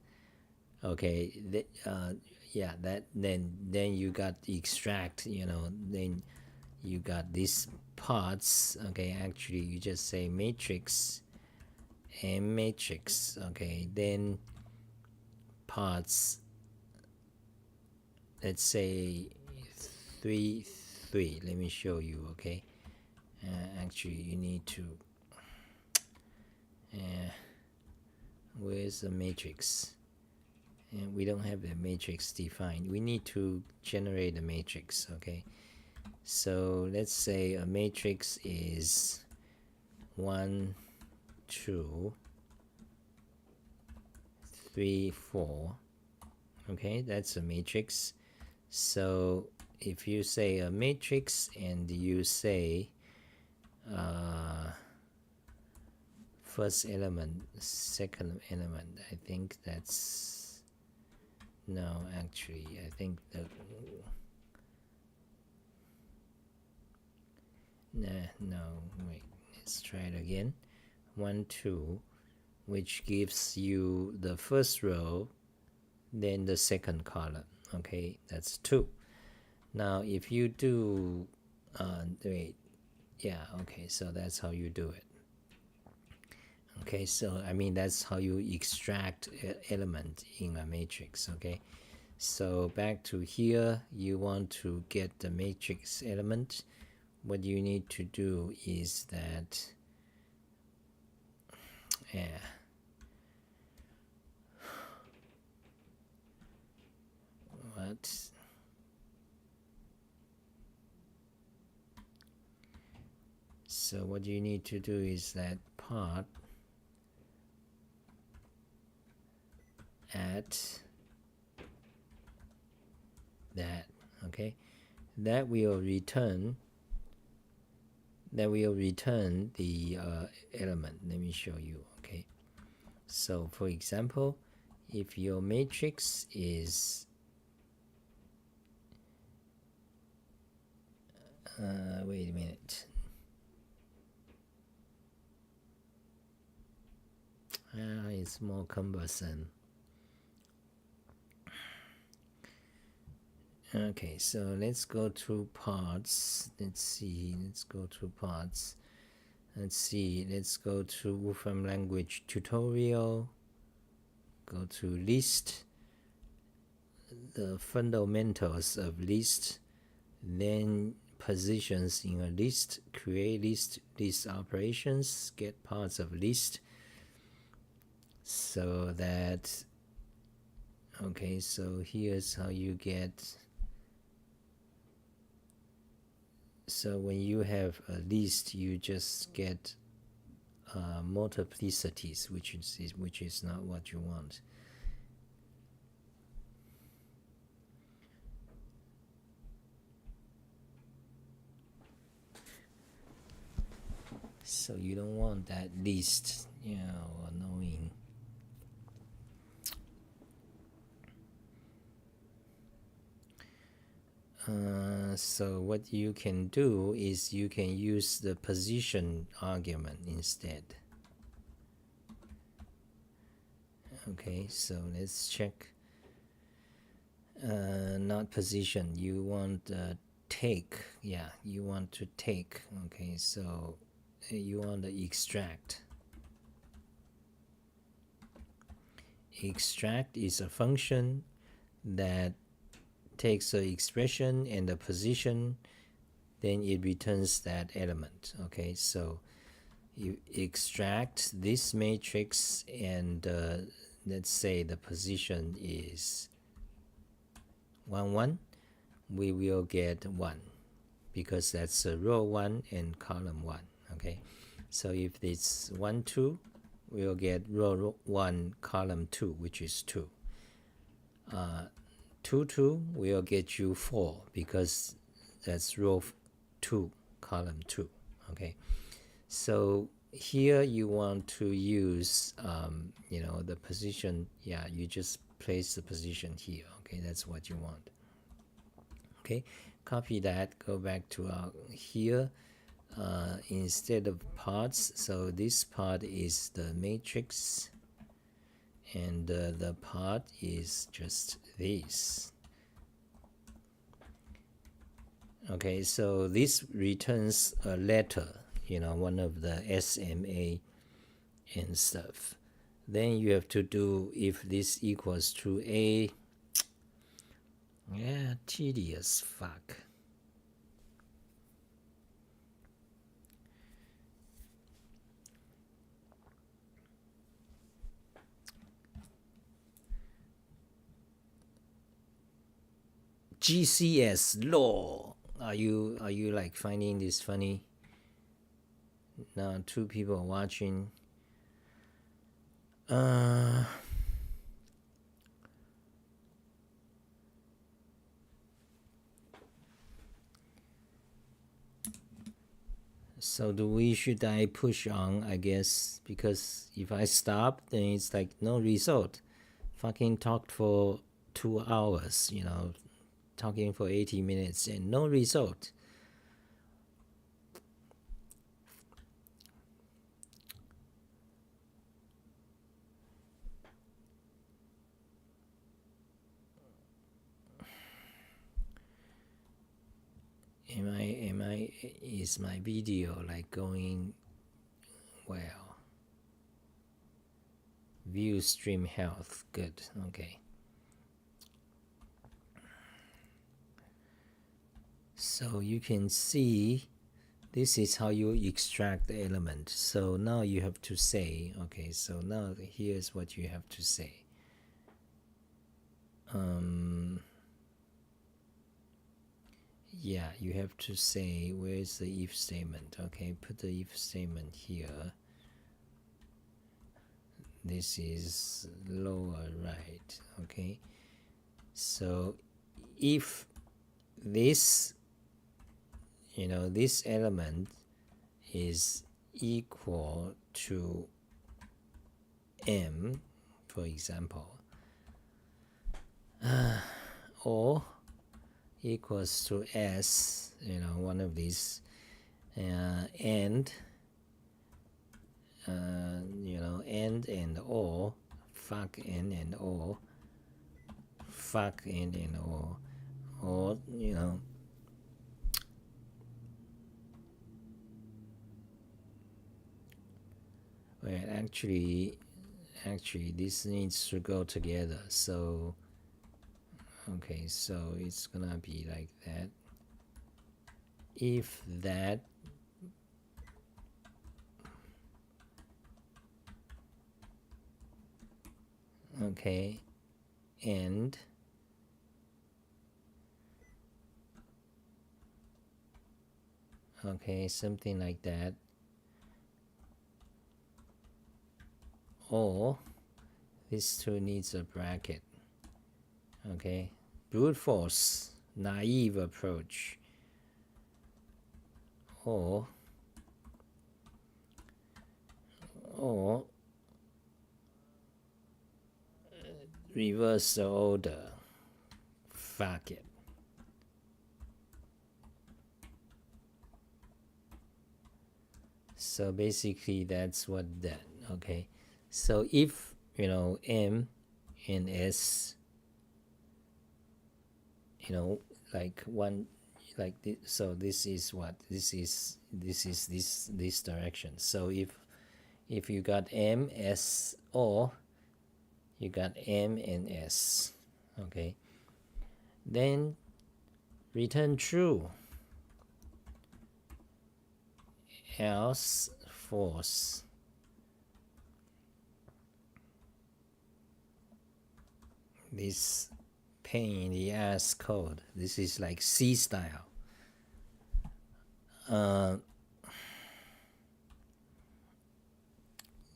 okay, that then you got extract, then you got these parts. Okay, actually you just say matrix and matrix. Okay, then parts, let's say 3 3. Let me show you. Okay, actually you need to where's the matrix? And we don't have the matrix defined. We need to generate a matrix. Okay, so let's say a matrix is 1 2 3 4. Okay, that's a matrix. So if you say a matrix and you say first element, second element, I think that's No, actually, I think that no, wait, let's try it again. 1 2, which gives you the first row, then the second column. Okay, that's 2. Now if you do wait, yeah, okay, so that's how you do it. Okay, so I mean that's how you extract element in a matrix. Okay, so back to here, you want to get the matrix element. What you need to do is that what so what you need to do is that part at that. Okay, that will return the element. Let me show you. Okay, so for example, if your matrix is wait a minute, it's more cumbersome. Okay, so let's go to parts. Let's go to parts. Let's go to Wolfram language tutorial. Go to list, the fundamentals of list, then positions in a list, create list operations, get parts of list, so that, okay, so here's how you get. So when you have a list, you just get multiplicities, which is not what you want. So you don't want that list, annoying. So what you can do is you can use the position argument instead. Okay, so let's check. Not position, you want take. Yeah, you want to take. Okay, so you want to extract. Extract is a function that takes an expression and the position, then it returns that element. Okay, so you extract this matrix, and let's say the position is 1 1, we will get 1 because that's row 1 and column 1. Okay, so if it's 1 2, we'll get row 1 column 2, which is 2. 2 2 will get you 4 because that's row 2 column 2. Okay, so here you want to use the position. Yeah, you just place the position here. Okay, that's what you want. Okay, copy that, go back to here, instead of parts, so this part is the matrix, and the part is just this. Okay, so this returns a letter, one of the SMA and stuff. Then you have to do if this equals to A. Yeah, tedious fuck. GCS law. Are you like finding this funny? Now 2 people are watching. So should I push on, I guess, because if I stop, then it's like no result. Fucking talked for 2 hours, talking for 80 minutes and no result. Is my video like going well? View stream health, good, okay. So you can see this is how you extract the element. So now you have to say, okay, so now here's what you have to say. Yeah, you have to say where's the if statement. Okay, put the if statement here. This is lower right. Okay, so if this this element is equal to m, for example, or equals to s, one of these, and and or, fuck and or, fuck and or well, actually this needs to go together. So okay, so it's gonna be like that. If that okay, and okay, something like that, or this two needs a bracket. Okay, brute force, naive approach, or reverse the order, fuck it. So basically that's what that. Okay, so if m and s like one like this, so this is what this is this direction. So if you got m s or you got m and s, okay, then return true, else false. This pain in the ass code, this is like C style.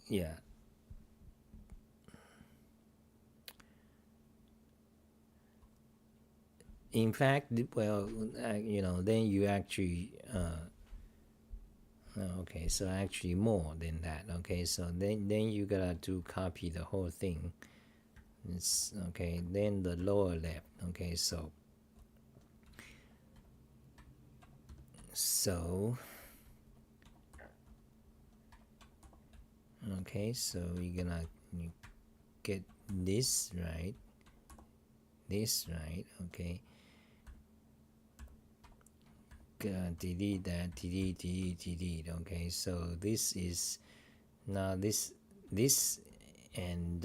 Yeah, in fact, well, then you actually okay, so actually more than that. Okay, so then you gotta do copy the whole thing. It's okay, then the lower left. Okay, so okay, so you're gonna get this right, okay, delete that, delete. Okay, so this is now this and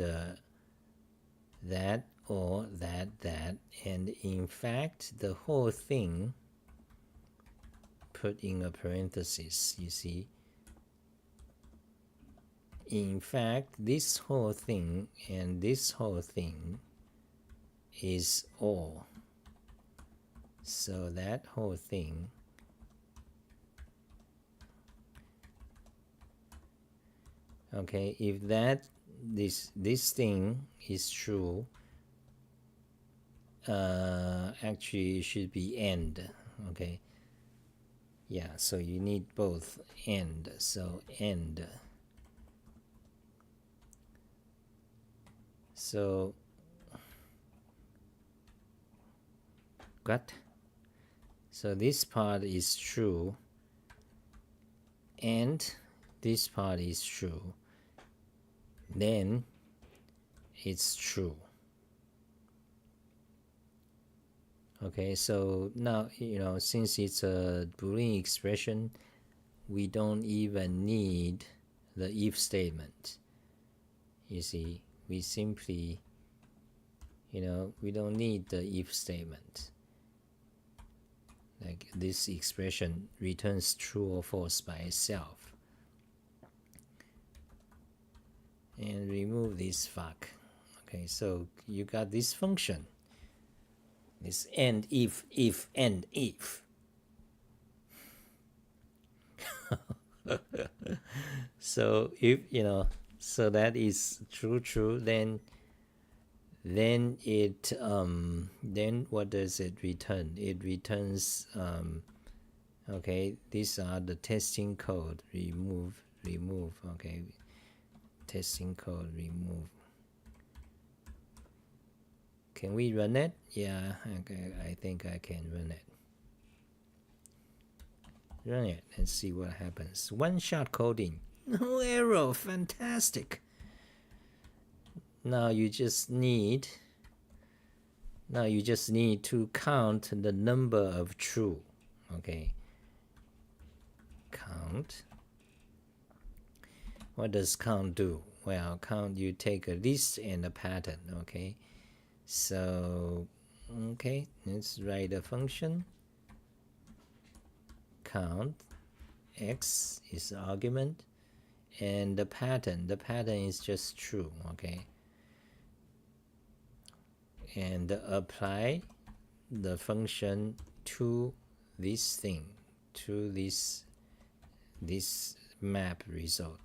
that or that, and in fact the whole thing put in a parenthesis, you see. In fact, this whole thing and this whole thing is all. So that whole thing okay, if that this thing is true, actually it should be end. Okay, yeah, so you need both end. So end. So Got? So this part is true, and this part is true. Then it's true. Okay, so now, since it's a Boolean expression, we don't even need the if statement. You see, we simply, we don't need the if statement. Like this expression returns true or false by itself. And remove this fuck. Okay, so you got this function. This and if, and if. So if, so that is true, then it, then what does it return? It returns, okay, these are the testing code, remove, okay, testing code, remove. Can we run it? Yeah, okay, I think I can run it. Run it and see what happens. One-shot coding. No error. Fantastic. Now you just need to count the number of true. Okay. Count. What does count do? Well, count, you take a list and a pattern. Okay. So, okay, let's write a function. Count, x is the argument, and the pattern is just true. Okay, and apply the function to this thing, to this map result.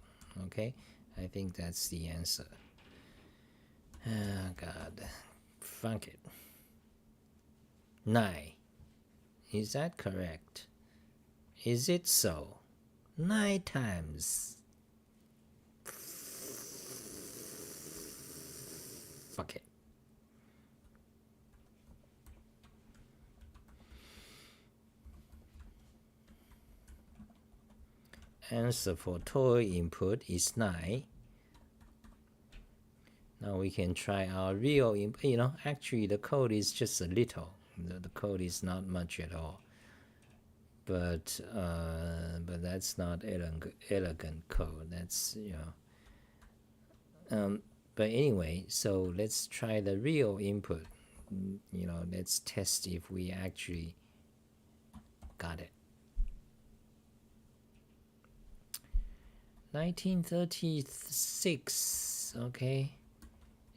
Okay, I think that's the answer. Oh god, fuck it. 9. Is that correct? Is it so? 9 times. Fuck it. Answer for toy input is 9. Now we can try our real input. Actually the code is just a little. The code is not much at all. But that's not elegant code. That's but anyway, so let's try the real input. Let's test if we actually got it. 1936. Okay,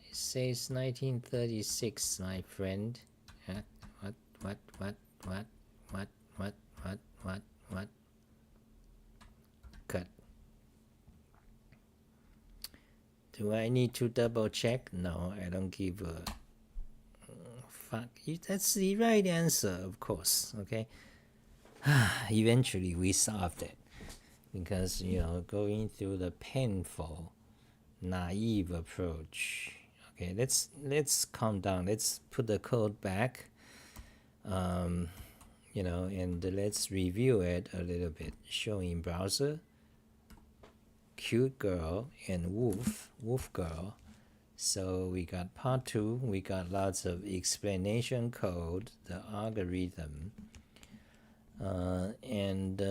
it says 1936, my friend. What? Cut. Do I need to double check? No, I don't give a fuck. That's the right answer, of course. Okay. Eventually we solved it, because going through the painful, naive approach. Okay, let's calm down. Let's put the code back. And let's review it a little bit. Showing browser, cute girl, and wolf girl. So we got part 2. We got lots of explanation code, the algorithm, and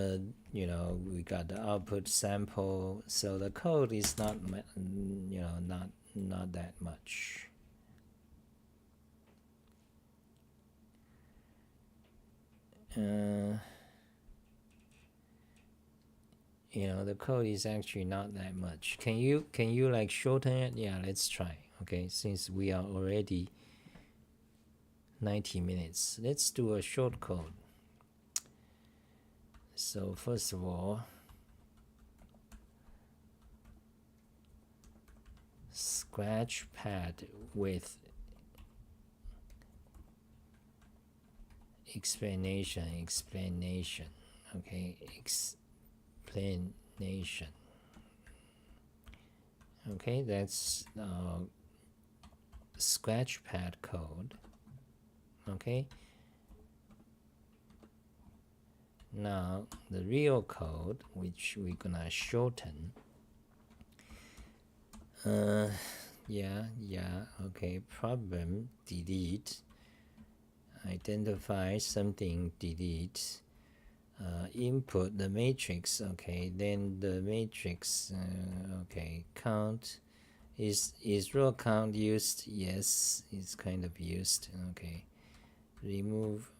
we got the output sample. So the code is not not that much. The code is actually not that much. Can you like shorten it? Yeah, let's try. Okay, since we are already 90 minutes, let's do a short code. So first of all, scratch pad with explanation. Okay, explanation. Okay, that's scratch pad code. Okay, Now the real code, which we're gonna shorten. Okay, problem, delete, identify something, delete, input the matrix, okay, then the matrix, okay, count, is row count used? Yes, it's kind of used, okay, remove,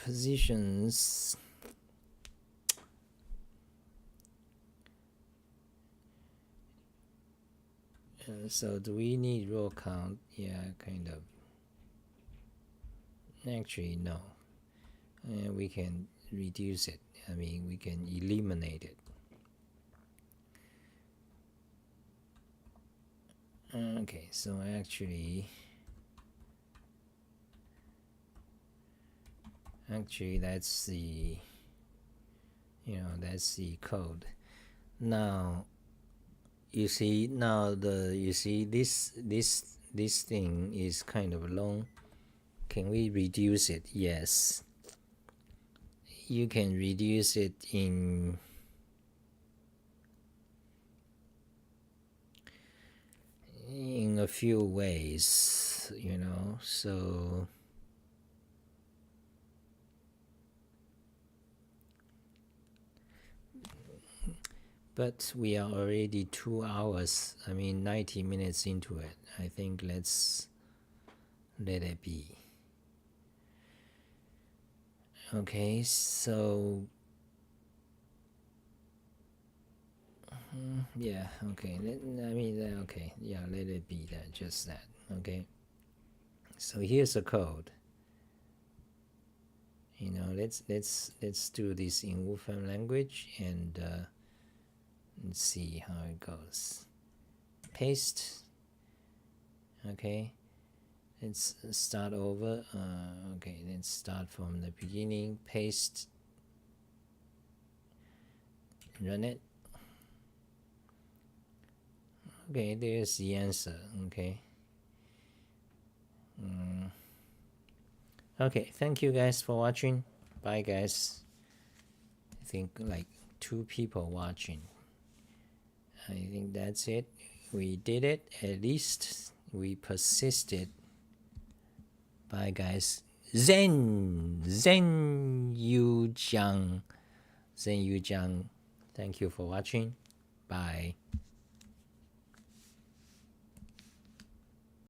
positions. So do we need row count? Yeah, kind of. Actually, no. We can reduce it. I mean, we can eliminate it. Okay, so actually that's the, that's the code. Now you see, this thing is kind of long. Can we reduce it? Yes, you can reduce it in a few ways, so but we are already 2 hours, 90 minutes into it. I think let's let it be. Okay, so yeah, okay, okay, yeah, let it be that, just that. Okay, so here's the code. Let's do this in Wolfram language, and let's see how it goes. Paste. Okay, let's start over. Okay, let's start from the beginning. Paste, run it. Okay, there's the answer. Okay. Okay, thank you guys for watching. Bye, guys. I think like 2 people watching. I think that's it. We did it. At least we persisted. Bye, guys. Zen Yu Jiang. Thank you for watching. Bye.